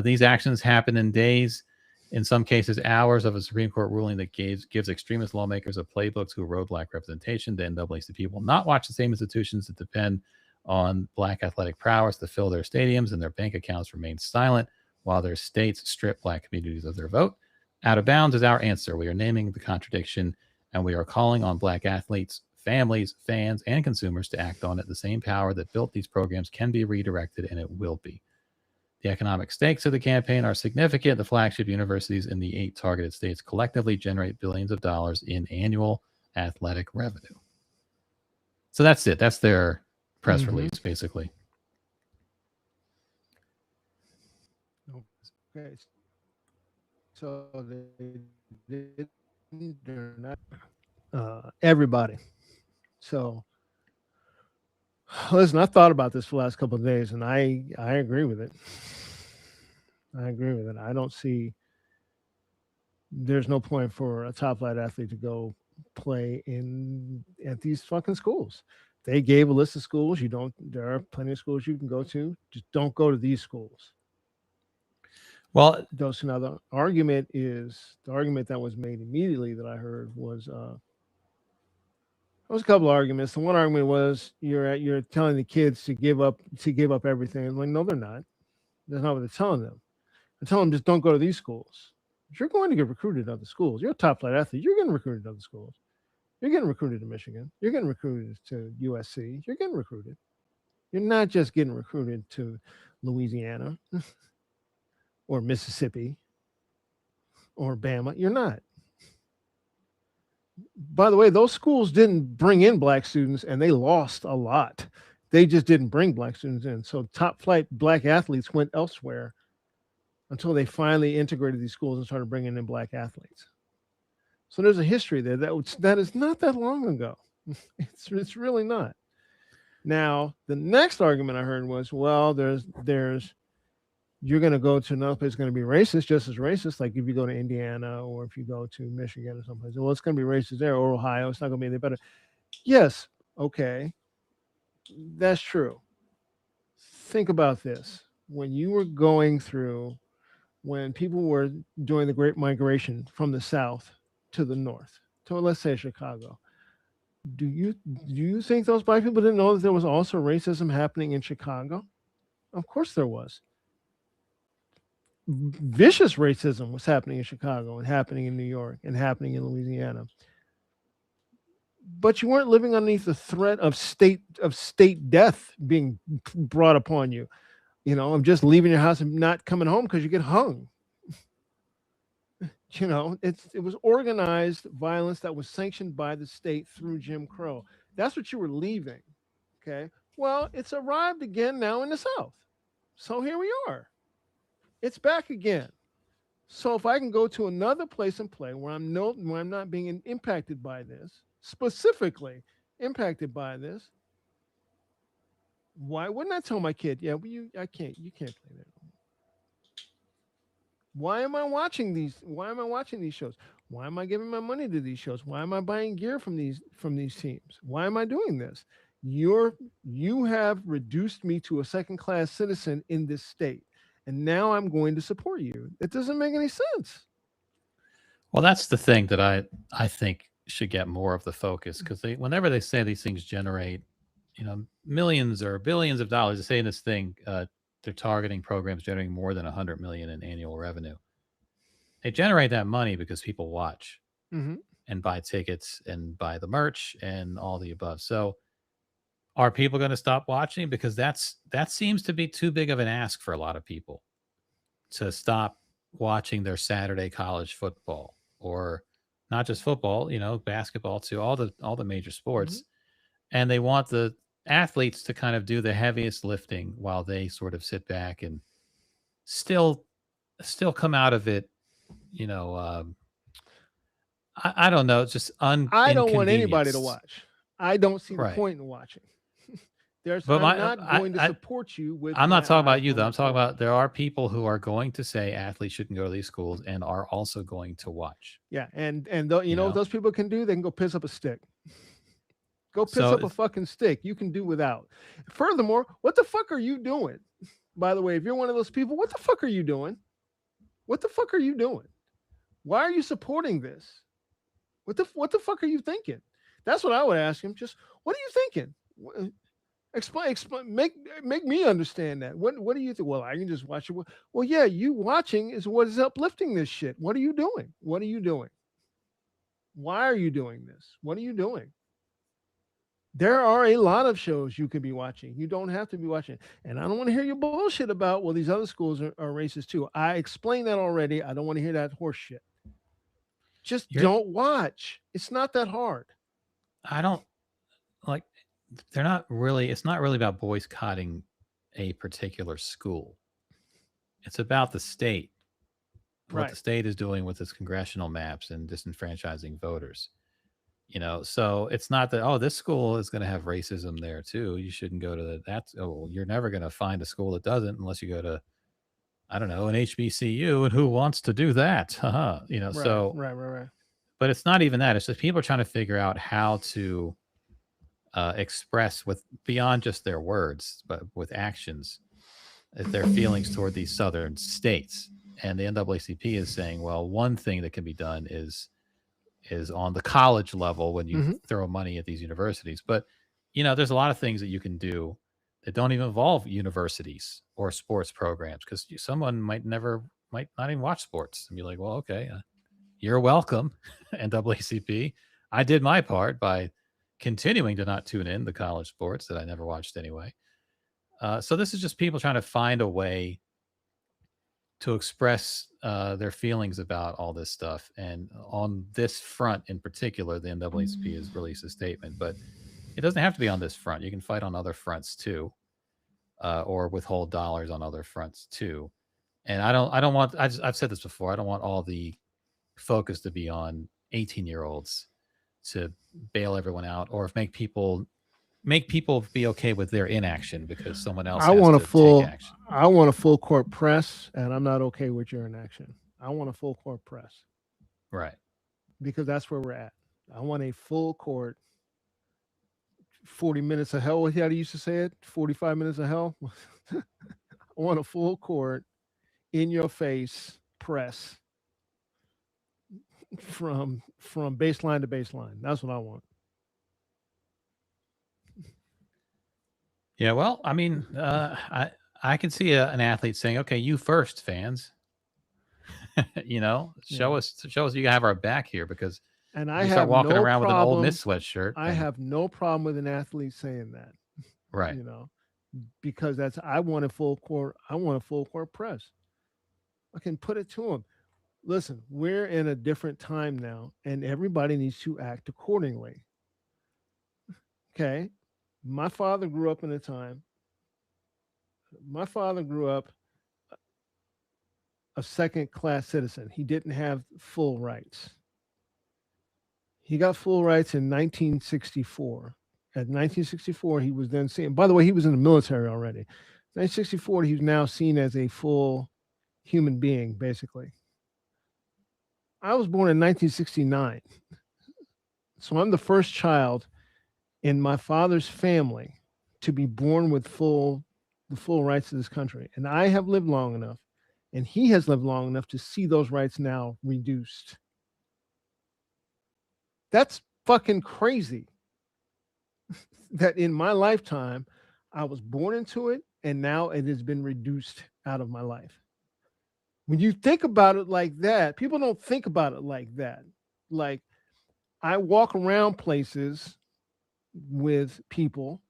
These actions happen in days, in some cases hours, of a Supreme Court ruling that gives extremist lawmakers a playbook to erode Black representation. The NAACP will not watch the same institutions that depend on Black athletic prowess to fill their stadiums and their bank accounts remain silent while their states strip Black communities of their vote. Out of Bounds is our answer. We are naming the contradiction, and we are calling on Black athletes, families, fans, and consumers to act on it. The same power that built these programs can be redirected, and it will be. The economic stakes of the campaign are significant. The flagship universities in the 8 targeted states collectively generate billions of dollars in annual athletic revenue. So that's it. That's their press release, basically. Okay. So they're not everybody. So listen, I thought about this for the last couple of days, and I agree with it. I don't see there's no point for a top flight athlete to go play at these fucking schools. They gave a list of schools. There are plenty of schools you can go to. Just don't go to these schools. Well, those. Now the argument that was made immediately that I heard was there was a couple of arguments. The one argument was you're telling the kids to give up everything. I'm like, no, they're not. That's not what they're telling them. They're telling them just don't go to these schools. If you're going to get recruited to other schools, you're a top flight athlete. You're getting recruited to other schools. You're getting recruited to Michigan. You're getting recruited to USC. You're getting recruited. You're not just getting recruited to Louisiana or Mississippi or Bama. You're not. By the way, those schools didn't bring in black students and they lost a lot. They just didn't bring black students in. So top flight black athletes went elsewhere until they finally integrated these schools and started bringing in black athletes. So there's a history there that is not that long ago. It's really not. Now, the next argument I heard was, well, there's you're going to go to another place, it's going to be racist, just as racist. Like if you go to Indiana or if you go to Michigan or someplace, well, it's going to be racist there, or Ohio. It's not going to be any better. Yes, okay, that's true. Think about this: when people were doing the Great Migration from the South to the North, to let's say Chicago. Do you think those black people didn't know that there was also racism happening in Chicago? Of course there was. Vicious racism was happening in Chicago and happening in New York and happening in Louisiana. But you weren't living underneath the threat of state death being brought upon you. You know, of just leaving your house and not coming home because you get hung. You know, it was organized violence that was sanctioned by the state through Jim Crow. That's what you were leaving. Okay. Well, it's arrived again now in the South. So here we are. It's back again. So if I can go to another place and play where I'm not being impacted by this, specifically impacted by this, why wouldn't I tell my kid, yeah, well, you can't play that. Why am I watching these shows? Why am I giving my money to these shows? Why am I buying gear from these teams? Why am I doing this? You have reduced me to a second-class citizen in this state, and now I'm going to support you. It doesn't make any sense. Well, that's the thing that I think should get more of the focus, because whenever they say these things generate, millions or billions of dollars, they say in this thing, they're targeting programs generating more than 100 million in annual revenue. They generate that money because people watch and buy tickets and buy the merch and all the above. So are people going to stop watching? Because that seems to be too big of an ask for a lot of people to stop watching their Saturday college football, or not just football, basketball too, all the major sports. And they want the athletes to kind of do the heaviest lifting while they sort of sit back and still come out of it, I don't know, just I don't want anybody to watch. I don't see the point in watching. I'm not going to support you with. I'm not talking about you though. I'm talking about there are people who are going to say athletes shouldn't go to these schools and are also going to watch. Yeah, and you know what those people can do? They can go piss up a stick. Go piss up a fucking stick. You can do without. Furthermore, what the fuck are you doing? By the way, if you're one of those people, what the fuck are you doing? What the fuck are you doing? Why are you supporting this? What the fuck are you thinking? That's what I would ask him. Just what are you thinking? Explain. Make me understand that. What do you think? Well, I can just watch it. Well, yeah, you watching is what is uplifting this shit. What are you doing? What are you doing? Why are you doing this? What are you doing? There are a lot of shows you could be watching. You don't have to be watching. And I don't want to hear your bullshit about, well, these other schools are racist too. I explained that already. I don't want to hear that horse shit. Just don't watch. It's not that hard. I don't like, it's not really about boycotting a particular school. It's about the state, what the state is doing with its congressional maps and disenfranchising voters. So it's not that, this school is going to have racism there too, you shouldn't go to that. You're never going to find a school that doesn't, unless you go to, I don't know, an HBCU, and who wants to do that? Right. But it's not even that. It's just people are trying to figure out how to express with beyond just their words, but with actions, their feelings toward these southern states. And the NAACP is saying, well, one thing that can be done is on the college level when you throw money at these universities. But, there's a lot of things that you can do that don't even involve universities or sports programs, because someone might not even watch sports and be like, well, okay, you're welcome, NAACP. I did my part by continuing to not tune in the college sports that I never watched anyway. So this is just people trying to find a way to express their feelings about all this stuff. And on this front in particular, the NAACP has released a statement, but it doesn't have to be on this front. You can fight on other fronts too, or withhold dollars on other fronts too. And I've said this before, I don't want all the focus to be on 18-year-olds to bail everyone out, or make people be okay with their inaction because someone else take action. I want a full court press, and I'm not okay with your inaction. I want a full court press. Right. Because that's where we're at. I want a full court 40 minutes of hell. What how do you used to say it? 45 minutes of hell. I want a full court, in your face press from baseline to baseline. That's what I want. Yeah, well, I mean, I can see an athlete saying, "Okay, you first, fans." Show us you have our back here, because and I start walking around with an Ole Miss sweatshirt. I have no problem with an athlete saying that. Right. Because I want a full court. I want a full court press. I can put it to them. Listen, we're in a different time now, and everybody needs to act accordingly. Okay. My father grew up in a time. My father grew up a second-class citizen. He didn't have full rights. He got full rights in 1964. At 1964, he was then seen. By the way, he was in the military already. 1964, he was now seen as a full human being, basically. I was born in 1969. So I'm the first child in my father's family to be born with the full rights of this country. And I have lived long enough, and he has lived long enough to see those rights now reduced. That's fucking crazy. That in my lifetime, I was born into it, and now it has been reduced out of my life. When you think about it like that, people don't think about it like that. Like, I walk around places with people,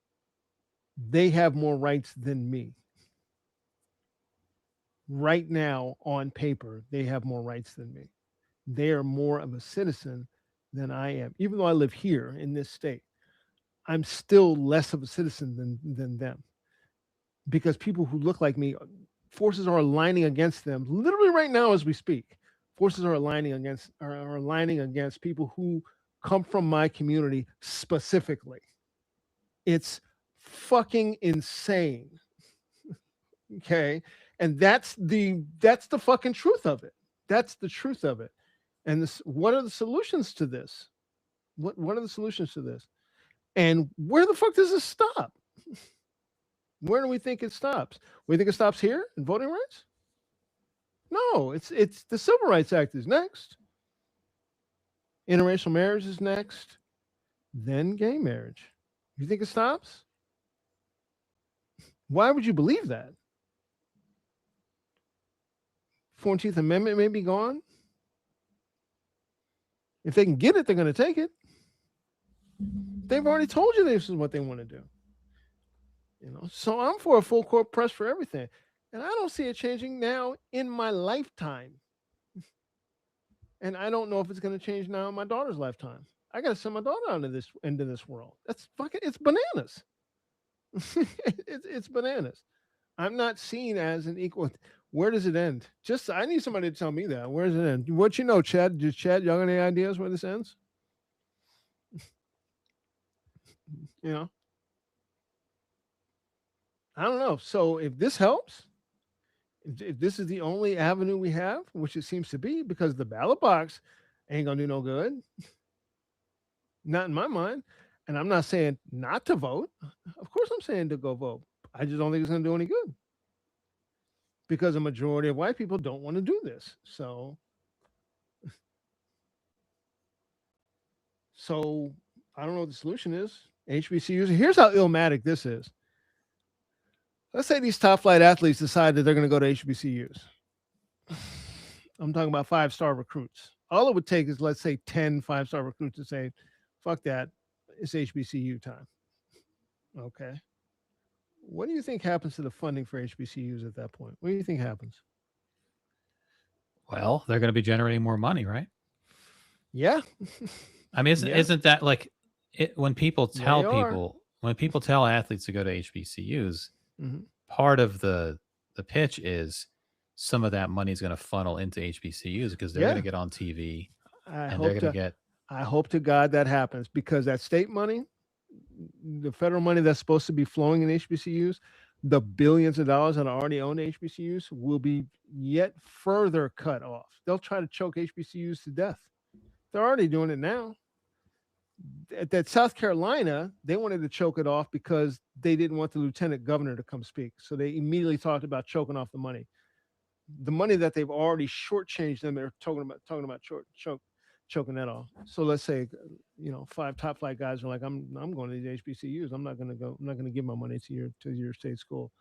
they have more rights than me. Right now, on paper, they have more rights than me. They are more of a citizen than I am. Even though I live here in this state, I'm still less of a citizen than them. Because people who look like me, forces are aligning against them. Literally right now as we speak, forces are aligning against people who come from my community specifically. It's fucking insane. Okay. And that's the fucking truth of it. That's the truth of it. And what are the solutions to this? What are the solutions to this? And where the fuck does this stop? Where do we think it stops? We think it stops here in voting rights? No, it's the Civil Rights Act is next. Interracial marriage is next. Then gay marriage. You think it stops? Why would you believe that? 14th Amendment may be gone. If they can get it, they're going to take it. They've already told you this is what they want to do. So I'm for a full court press for everything. And I don't see it changing now in my lifetime. And I don't know if it's going to change now in my daughter's lifetime. I got to send my daughter out into this world. That's fucking, it's bananas. It's bananas. I'm not seen as an equal. Where does it end? I need somebody to tell me that. Where does it end? What Chad? Does Chad, you got any ideas where this ends? I don't know. So if this helps, if this is the only avenue we have, which it seems to be, because the ballot box ain't gonna do no good. Not in my mind. And I'm not saying not to vote. Of course I'm saying to go vote. I just don't think it's gonna do any good. because a majority of white people don't want to do this. So I don't know what the solution is. HBCUs. Here's how illmatic this is. Let's say these top flight athletes decide that they're going to go to HBCUs. I'm talking about 5-star recruits. All it would take is, let's say, 10 5-star recruits to say, fuck that, it's HBCU time. Okay. What do you think happens to the funding for HBCUs at that point? What do you think happens? Well, they're going to be generating more money, right? Yeah. I mean, isn't that like when people tell athletes to go to HBCUs, part of the pitch is some of that money is going to funnel into HBCUs because they're going to get on TV and they're going to get. I hope to God that happens, because that state money, the federal money that's supposed to be flowing in HBCUs, the billions of dollars that are already owned HBCUs will be yet further cut off. They'll try to choke HBCUs to death. They're already doing it now. At South Carolina, they wanted to choke it off because they didn't want the lieutenant governor to come speak. So they immediately talked about choking off the money. The money that they've already shortchanged them, they're talking about choking that off. So let's say, 5 top flight guys are like, I'm going to these HBCUs. I'm not going to go. I'm not going to give my money to your state school.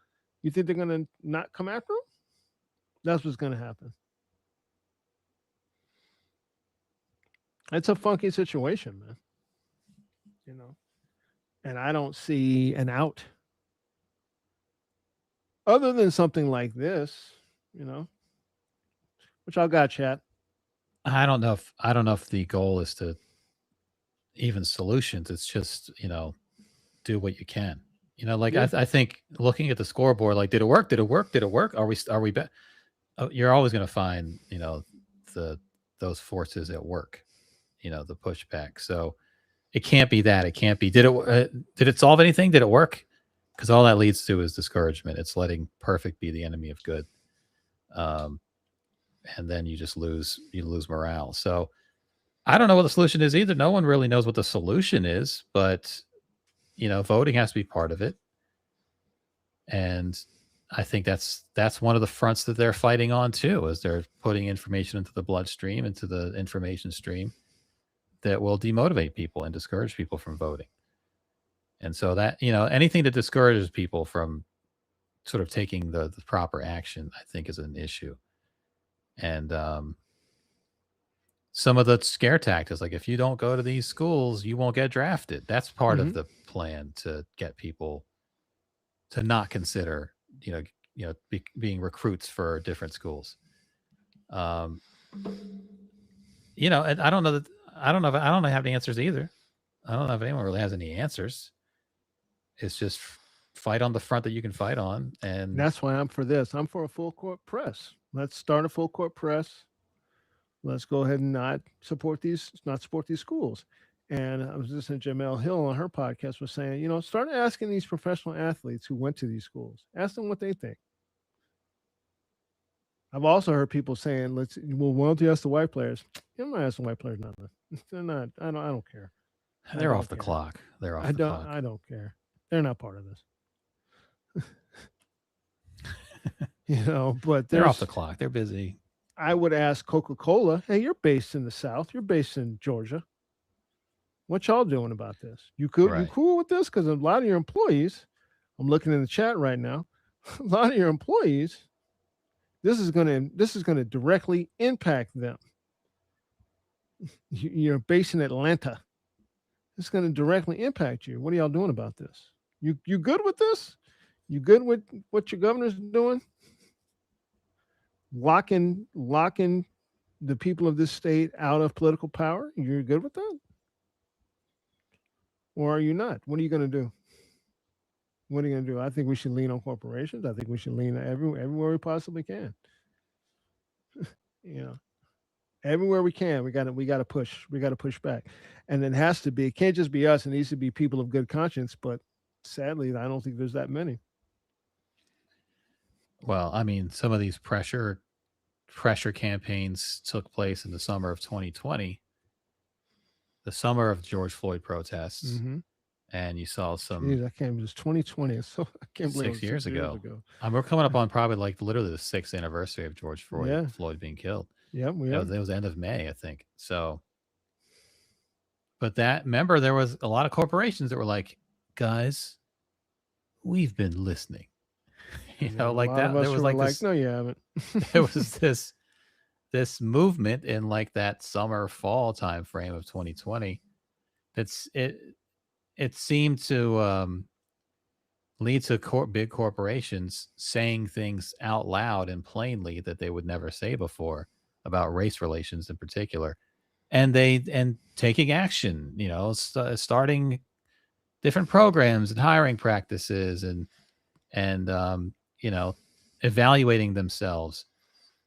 You think they're going to not come after them? That's what's going to happen. It's a funky situation, man. And I don't see an out other than something like this, which I got, chat. I don't know if the goal is to even solutions. It's just, do what you can. I think looking at the scoreboard, like, did it work? Did it work? Did it work? Are we you're always going to find, those forces at work, the pushback. So it can't be that. It can't be. Did it solve anything? Did it work? Because all that leads to is discouragement. It's letting perfect be the enemy of good. And then you just lose morale. So I don't know what the solution is either. No one really knows what the solution is, but voting has to be part of it. And I think that's one of the fronts that they're fighting on too, is they're putting information into the bloodstream, into the information stream that will demotivate people and discourage people from voting. And so that, anything that discourages people from sort of taking the proper action, I think, is an issue. And some of the scare tactics, like, if you don't go to these schools, you won't get drafted. That's part of the plan to get people to not consider, being recruits for different schools. And I don't know have the answers either. I don't know if anyone really has any answers. It's just fight on the front that you can fight on. And that's why I'm for this. I'm for a full court press. Let's start a full court press. Let's go ahead and not support these schools. And I was listening to Jamel Hill on her podcast was saying, start asking these professional athletes who went to these schools. Ask them what they think. I've also heard people saying, why don't you ask the white players? I'm not asking white players nothing. They're not. I don't care. They're off the clock. They're off the clock. I don't care. They're not part of this. But they're off the clock. They're busy. I would ask Coca-Cola, hey, you're based in the South. You're based in Georgia. What y'all doing about this? You cool with this? Because a lot of your employees, I'm looking in the chat right now, a lot of your employees, this is going to directly impact them. You're based in Atlanta. It's going to directly impact you. What are y'all doing about this? You good with this? You good with what your governor's doing? Locking the people of this state out of political power? You're good with that? Or are you not? What are you going to do? What are you going to do? I think we should lean on corporations. I think we should lean everywhere we possibly can. Everywhere we can, we got to push. We got to push back, and it has to be. It can't just be us. It needs to be people of good conscience. But sadly, I don't think there's that many. Well, I mean, some of these pressure campaigns took place in the summer of 2020, the summer of George Floyd protests, and you saw some. Jeez, I can't believe it's 2020. So I can't believe it was 6 years ago. ago. We're coming up on probably like literally the 6th anniversary of George Yeah. Floyd being killed. Yeah, we are. It was the end of May, I think. So, but remember, there was a lot of corporations that were like, guys, we've been listening. You know, like that. There was like this, no, you haven't. there was this movement in like that summer fall time frame of 2020. It seemed to lead to big corporations saying things out loud and plainly that they would never say before about race relations in particular, and taking action, you know, starting different programs and hiring practices and you know, evaluating themselves.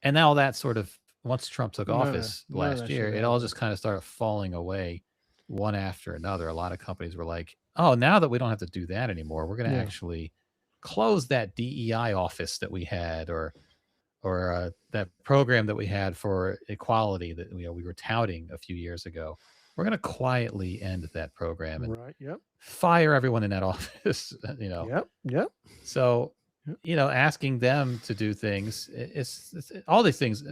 And now that sort of, once Trump took office last year, it all just kind of started falling away one after another. A lot of companies were like, oh, now that we don't have to do that anymore, we're going to actually close that DEI office that we had, or that program that we had for equality that we were touting a few years ago. We're going to quietly end that program and fire everyone in that office. You know. Yep. So, you know, asking them to do things, it's all these things.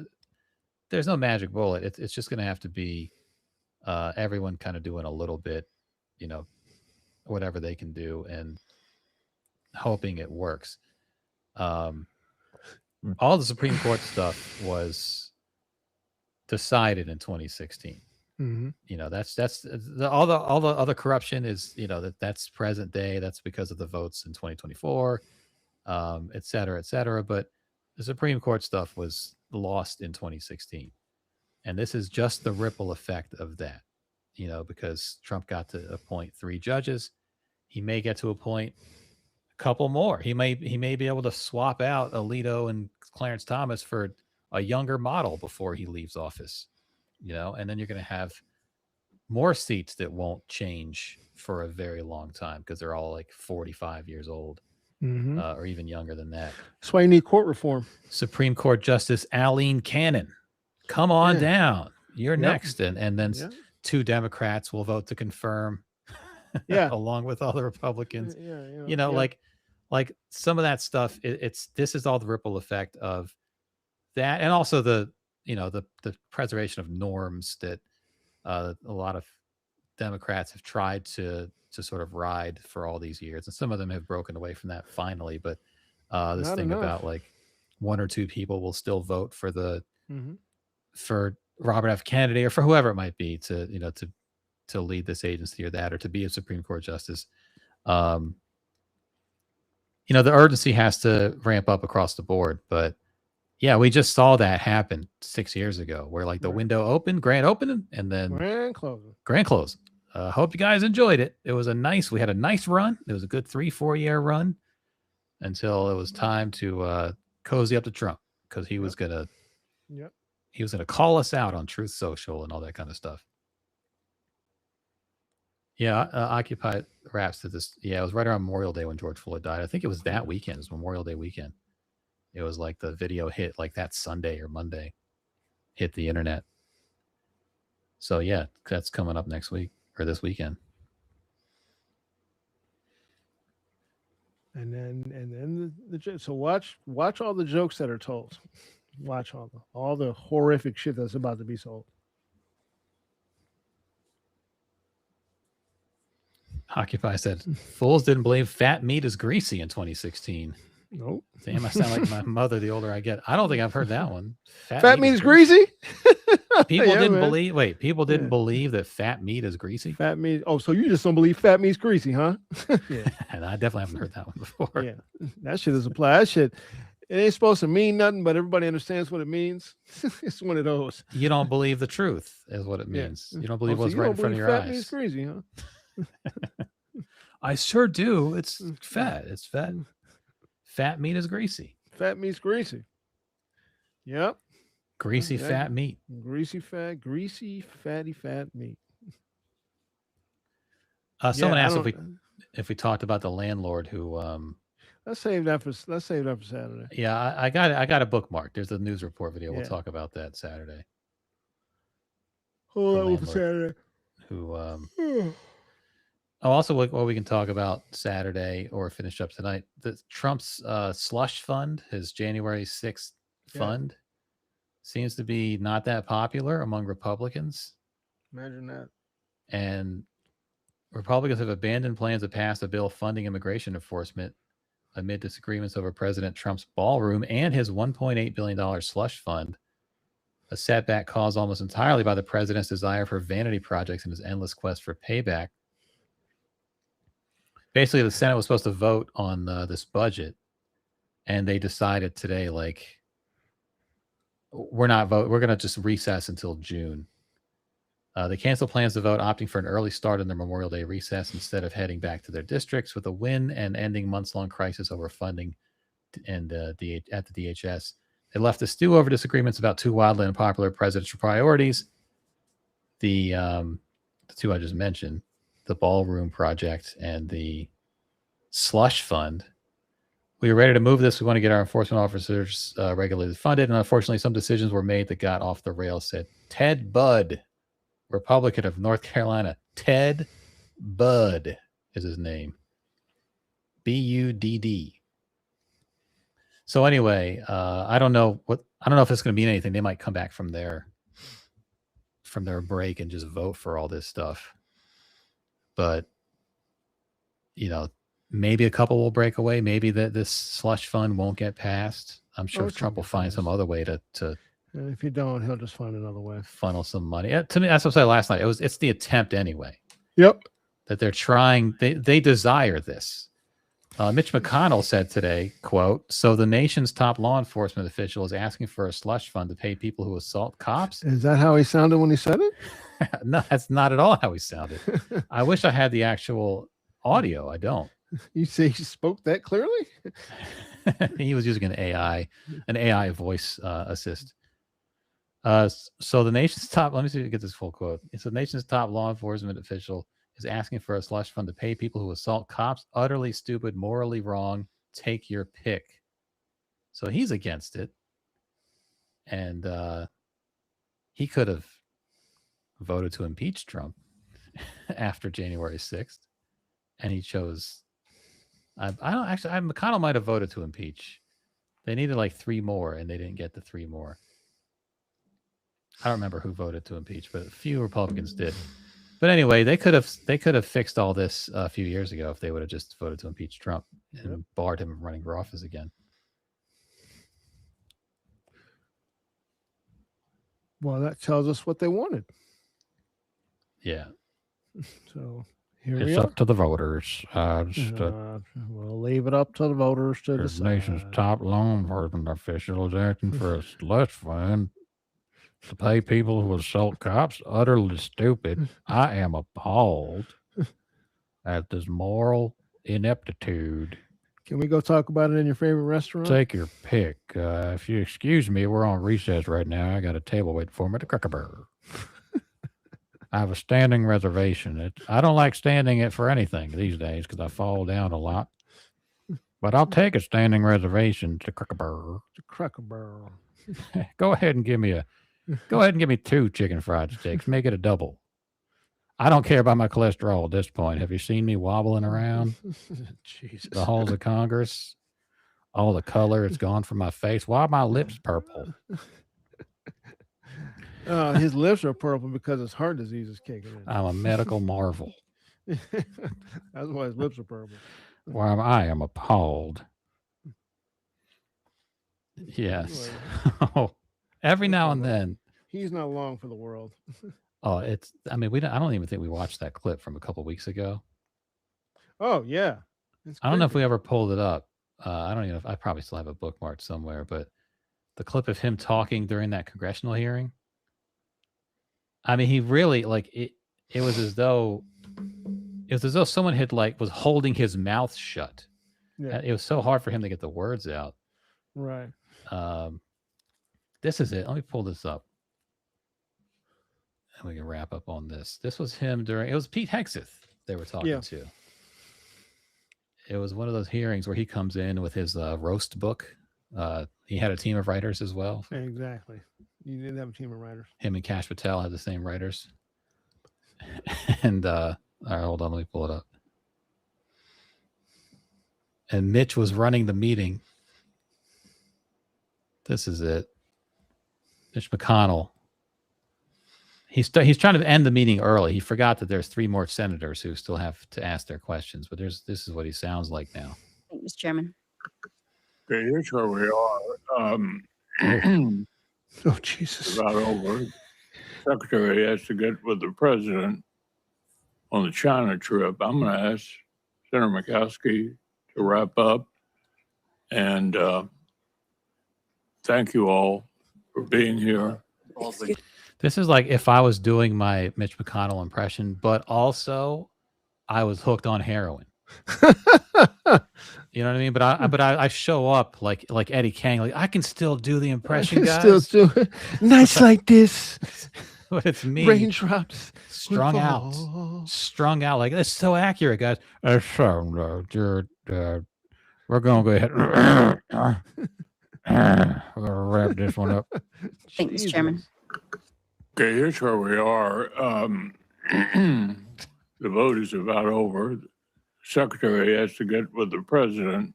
There's no magic bullet. It's just going to have to be everyone kind of doing a little bit, you know, whatever they can do and hoping it works. All the Supreme Court stuff was decided in 2016. Mm-hmm. You know, all the other corruption is, you know, that's present day. That's because of the votes in 2024, et cetera, et cetera. But the Supreme Court stuff was lost in 2016. And this is just the ripple effect of that, you know, because Trump got to appoint 3 judges. He may get to appoint a couple more. He may be able to swap out Alito and Clarence Thomas for a younger model before he leaves office, you know, and then you're going to have more seats that won't change for a very long time because they're all like 45 years old. Mm-hmm. Or even younger than that. That's why you need court reform. Supreme Court Justice Aline Cannon, come on down. You're next. And then 2 Democrats will vote to confirm, along with all the Republicans. You know, like some of that stuff. This is all the ripple effect of that, and also the preservation of norms that a lot of Democrats have tried to sort of ride for all these years, and some of them have broken away from that finally. But this thing about like 1 or 2 people will still vote for for Robert F. Kennedy or for whoever it might be to lead this agency or that, or to be a Supreme Court justice. The urgency has to ramp up across the board. But yeah, we just saw that happen 6 years ago, where like the window opened, grand opening, and then grand closing. Hope you guys enjoyed it. We had a nice run. It was a good 3-4 year run until it was time to cozy up to Trump, because he was gonna call us out on Truth Social and all that kind of stuff. Yeah, Occupy Wraps did this. Yeah, it was right around Memorial Day when George Floyd died. I think it was that weekend. It was Memorial Day weekend. It was like the video hit like that Sunday or Monday, hit the internet. So yeah, that's coming up next week. Or this weekend. And then so watch all the jokes that are told. Watch all the horrific shit that's about to be sold. Occupy said, fools didn't believe fat meat is greasy in 2016. Nope. Damn, I sound like my mother the older I get. I don't think I've heard that one. Fat meat is greasy? People didn't believe. People didn't believe that fat meat is greasy. Fat meat. Oh, so you just don't believe fat meat's greasy, huh? Yeah. And I definitely haven't heard that one before. Yeah, that shit is applied. That shit, it ain't supposed to mean nothing, but everybody understands what it means. It's one of those. You don't believe the truth is what it means. Yeah. You don't believe what's right in front of your eyes. Fat meat's greasy, huh? I sure do. It's fat. It's fat. Fat meat is greasy. Fat meat's greasy. Yep. Greasy fat meat. Greasy fatty fat meat. Someone asked if we talked about the landlord who let's save that for Saturday. Yeah, I got a bookmark. There's a news report video. We'll talk about that Saturday. Hold on for Saturday. Who Oh, also, what we can talk about Saturday or finish up tonight. Trump's slush fund, his January 6th fund, seems to be not that popular among Republicans. Imagine that. And Republicans have abandoned plans to pass a bill funding immigration enforcement amid disagreements over President Trump's ballroom and his $1.8 billion slush fund, a setback caused almost entirely by the president's desire for vanity projects and his endless quest for payback. Basically, the Senate was supposed to vote on this budget, and they decided today, like, we're going to just recess until June. They canceled plans to vote, opting for an early start in their Memorial Day recess instead of heading back to their districts with a win and ending months-long crisis over funding and at the DHS. They left to stew over disagreements about two wildly unpopular presidential priorities. The two I just mentioned, the ballroom project and the slush fund. We were ready to move this. We want to get our enforcement officers regularly funded. And unfortunately, some decisions were made that got off the rails, said Ted Budd, Republican of North Carolina. Ted Budd is his name. Budd. So anyway, I don't know if it's going to mean anything. They might come back from their break and just vote for all this stuff. But maybe a couple will break away. Maybe this slush fund won't get passed. I'm sure Trump will find some other way to. And if you don't, he'll just find another way. Funnel some money. To me, that's what I said last night. It's the attempt anyway. Yep. That they're trying. They desire this. Mitch McConnell said today, quote, "So the nation's top law enforcement official is asking for a slush fund to pay people who assault cops." Is that how he sounded when he said it? No, that's not at all how he sounded. I wish I had the actual audio. I don't. You say he spoke that clearly? He was using an AI voice assist. So the nation's top, let me see if I get this full quote. It's the nation's top law enforcement official is asking for a slush fund to pay people who assault cops. Utterly stupid, morally wrong. Take your pick. So he's against it. And he could have voted to impeach Trump after January 6th. And he chose, McConnell might have voted to impeach. They needed like 3 more, and they didn't get the 3 more. I don't remember who voted to impeach, but a few Republicans did. But anyway, they could have fixed all this a few years ago if they would have just voted to impeach Trump and barred him from running for office again. Well, that tells us what they wanted. Yeah. So here it's we are. Up to the voters. We'll leave it up to the voters to decide. The nation's top law enforcement official is acting for a slush fund to pay people who assault cops. Utterly stupid. I am appalled at this moral ineptitude. Can we go talk about it in your favorite restaurant? Take your pick. If you excuse me, we're on recess right now. I got a table waiting for me at the Cracker Barrel. I have a standing reservation. I don't like standing it for anything these days because I fall down a lot. But I'll take a standing reservation to Cracker Barrel. The Cracker Barrel. Go ahead and give me 2 chicken fried steaks. Make it a double. I don't care about my cholesterol at this point. Have you seen me wobbling around? Jesus. The halls of Congress? All the color is gone from my face. Why are my lips purple? His lips are purple because his heart disease is kicking in. I'm a medical marvel. That's why his lips are purple. Well, I am appalled. Yes. Every now and then. He's not long for the world. I don't even think we watched that clip from a couple weeks ago. Oh, yeah. I don't know if we ever pulled it up. I don't even know if I probably still have it bookmarked somewhere, but the clip of him talking during that congressional hearing. I mean, he really it was as though someone had was holding his mouth shut. Yeah. It was so hard for him to get the words out. Right. This is it. Let me pull this up. And we can wrap up on this. This was him it was Pete Hegseth they were talking to. It was one of those hearings where he comes in with his roast book. He had a team of writers as well. Exactly. You didn't have a team of writers. Him and Kash Patel had the same writers. And all right, hold on, let me pull it up. and Mitch was running the meeting. This is it. Mitch McConnell. He's trying to end the meeting early. He forgot that there's 3 more senators who still have to ask their questions. But this is what he sounds like now. Mr. Chairman. Okay, here's where we are. Oh, Jesus. About over. Secretary has to get with the president on the China trip. I'm going to ask Senator Murkowski to wrap up. And thank you all for being here. This is like if I was doing my Mitch McConnell impression, but also I was hooked on heroin. You know what I mean? But I show up like Eddie Kang, like I can still do the impression, guys. Still do it. Nights like this. But it's me. Raindrops. Strung out. Like it's so accurate, guys. We're gonna go ahead. We're gonna wrap this one up. Thank you, Mr. Chairman. Okay, here's where we are. The vote is about over. The Secretary has to get with the president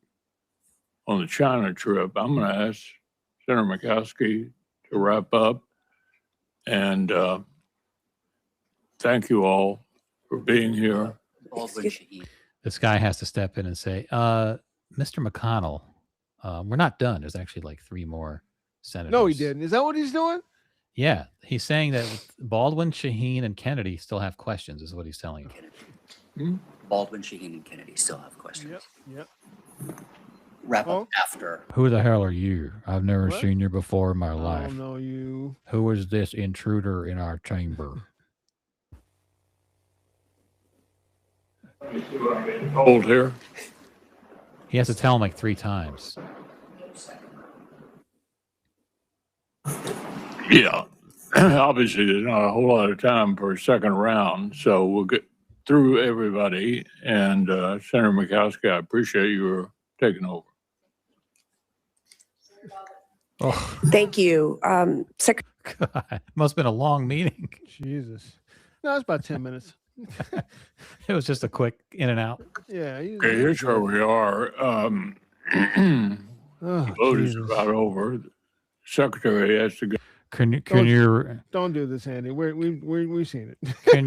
on the China trip. I'm going to ask Senator Murkowski to wrap up. And thank you all for being here. This guy has to step in and say, Mr. McConnell, we're not done. There's actually like 3 more senators. No, he didn't. Is that what he's doing? Yeah, he's saying that Baldwin, Shaheen, and Kennedy still have questions, is what he's telling you. Baldwin, Shaheen, and Kennedy still have questions. Yep. Wrap up after. Who the hell are you? I've never seen you before in my life. I don't know you. Who is this intruder in our chamber? Hold here. He has to tell him like 3 times. Yeah. Obviously, there's not a whole lot of time for a second round, so we'll get through everybody. And Senator Murkowski, I appreciate you taking over. Oh, Thank you. God. Must have been a long meeting. Jesus. No, it's about 10 minutes. It was just a quick in and out. Yeah. Okay, here's where we are. The vote is about over. The Secretary has to go. Can you don't do this, Andy? We've seen it. Can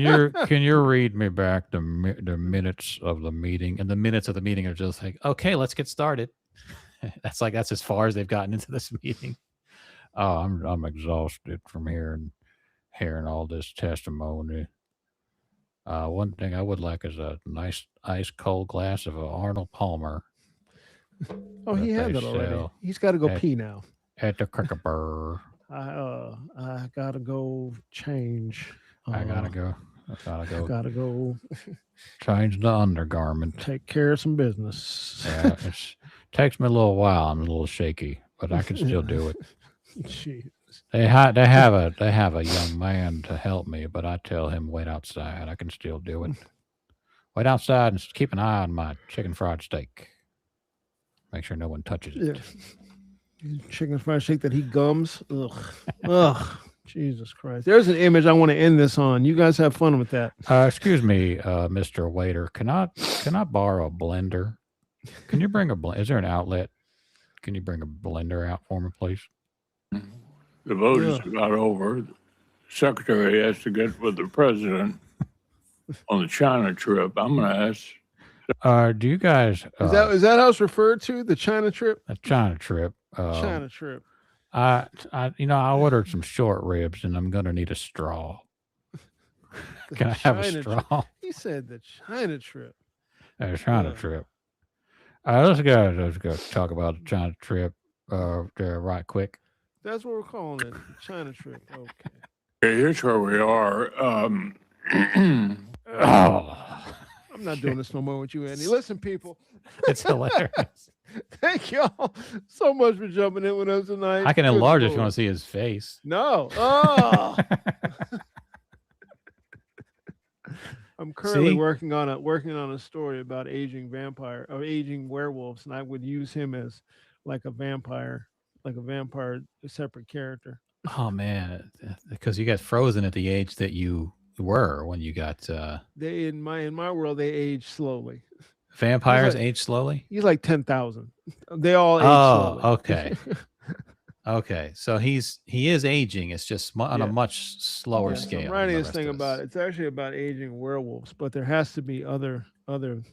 you read me back the minutes of the meeting? And the minutes of the meeting are just like, okay, let's get started. That's as far as they've gotten into this meeting. Oh, I'm exhausted from hearing all this testimony. One thing I would like is a nice ice cold glass of Arnold Palmer. Oh, he had that already. He's got to go pee now. At the Cracker Barrel. I gotta go change. I gotta go. Gotta go. Change the undergarment. Take care of some business. Yeah, it takes me a little while. I'm a little shaky, but I can still do it. Jeez. They have a young man to help me, but I tell him wait outside. I can still do it. Wait outside and keep an eye on my chicken fried steak. Make sure no one touches it. Yeah. Chicken fried steak that he gums. Ugh. Jesus Christ. There's an image I want to end this on. You guys have fun with that. Excuse me, Mr. Waiter. Can I borrow a blender? Can you bring a blender? Is there an outlet? Can you bring a blender out for me, please? The vote is about over. The Secretary has to get with the president on the China trip. I'm going to ask. Do you guys? Is that how it's referred to? The China trip? A China trip. China trip. I ordered some short ribs and I'm gonna need a straw. Can I have a straw? He said the China trip. A China trip. Let's go talk about the China trip there right quick. That's what we're calling it. China trip. Okay. Okay, here's where we are. I'm not doing this no more with you, Andy. Listen, people. It's hilarious. Thank y'all so much for jumping in with us tonight. I can enlarge if you want to see his face. No. Oh. I'm currently working on a story about aging werewolves, and I would use him as like a vampire, a separate character. Oh man, because you got frozen at the age that you were when you got. They in my world they age slowly. Vampires like- age slowly? He's like 10,000. They all age Oh, slowly. okay. Okay. So he is aging. It's just on a Yeah. much slower Yeah, so scale. I'm than writing the this rest thing of about us. it's actually about aging werewolves, but there has to be other. It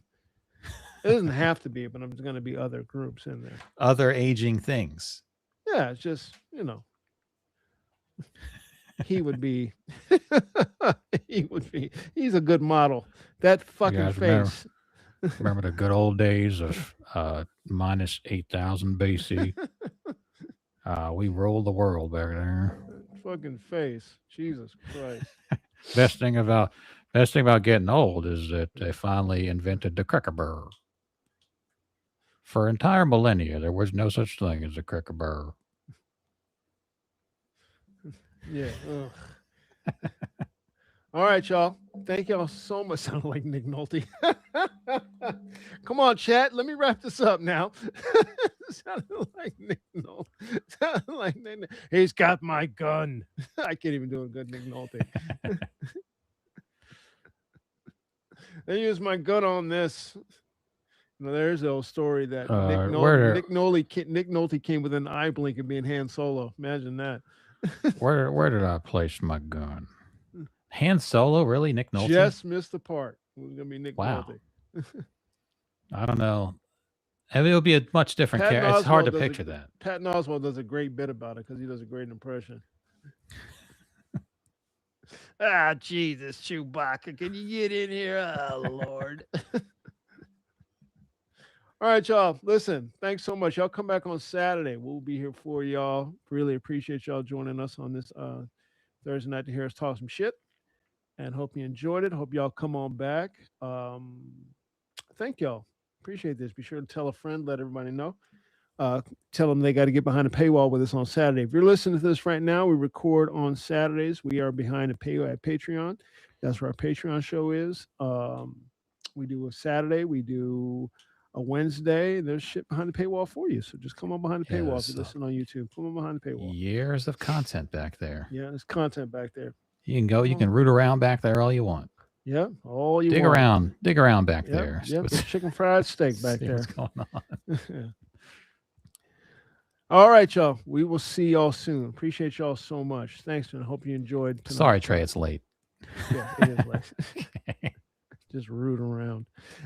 doesn't have to be, but there's going to be other groups in there. Other aging things. Yeah, it's just he would be. He would be. He's a good model. That fucking guys face. Remember the good old days of minus 8,000 BC? We ruled the world back there. Fucking face. Jesus Christ. Best thing about getting old is that they finally invented the cracker barrel. For entire millennia, there was no such thing as a cracker barrel. Yeah. Ugh. All right, y'all. Thank y'all so much. Sounded like Nick Nolte. Come on, chat. Let me wrap this up now. Sounded like Nick Nolte. Sounded like Nick. He's got my gun. I can't even do a good Nick Nolte. They used my gun on this. There's the old story that Nick Nolte came within an eye blink of being Han Solo. Imagine that. Where did I place my gun? Han Solo, really? Nick Nolte? Just missed the part. It was gonna be Nick Nolte. I don't know. I mean, it'll be a much different character. It's hard to picture that. Patton Oswalt does a great bit about it because he does a great impression. Jesus, Chewbacca, can you get in here? Oh, Lord. All right, y'all. Listen, thanks so much. Y'all come back on Saturday. We'll be here for y'all. Really appreciate y'all joining us on this Thursday night to hear us talk some shit. And hope you enjoyed it. Hope y'all come on back. Thank y'all. Appreciate this. Be sure to tell a friend, let everybody know. Tell them they got to get behind a paywall with us on Saturday. If you're listening to this right now, we record on Saturdays. We are behind a paywall at Patreon. That's where our Patreon show is. We do a Saturday. We do a Wednesday. There's shit behind the paywall for you. So just come on behind the paywall if you listen on YouTube. Come on behind the paywall. Years of content back there. Yeah, there's content back there. You can go. You can root around back there all you want. Yeah, all you dig want. Dig around back there. Yeah, there's chicken fried steak back there. What's going on? Yeah. All right, y'all. We will see y'all soon. Appreciate y'all so much. Thanks, and I hope you enjoyed. Sorry, Trey, it's late. Yeah, it is late. Just root around.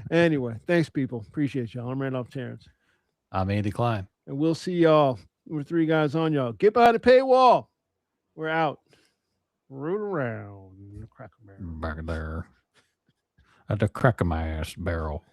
Anyway, thanks, people. Appreciate y'all. I'm Randolph Terrence. I'm Andy Klein. And we'll see y'all. We're three guys on y'all. Get behind the paywall. We're out. Root around the cracker barrel. Back there. At the crack of my ass barrel.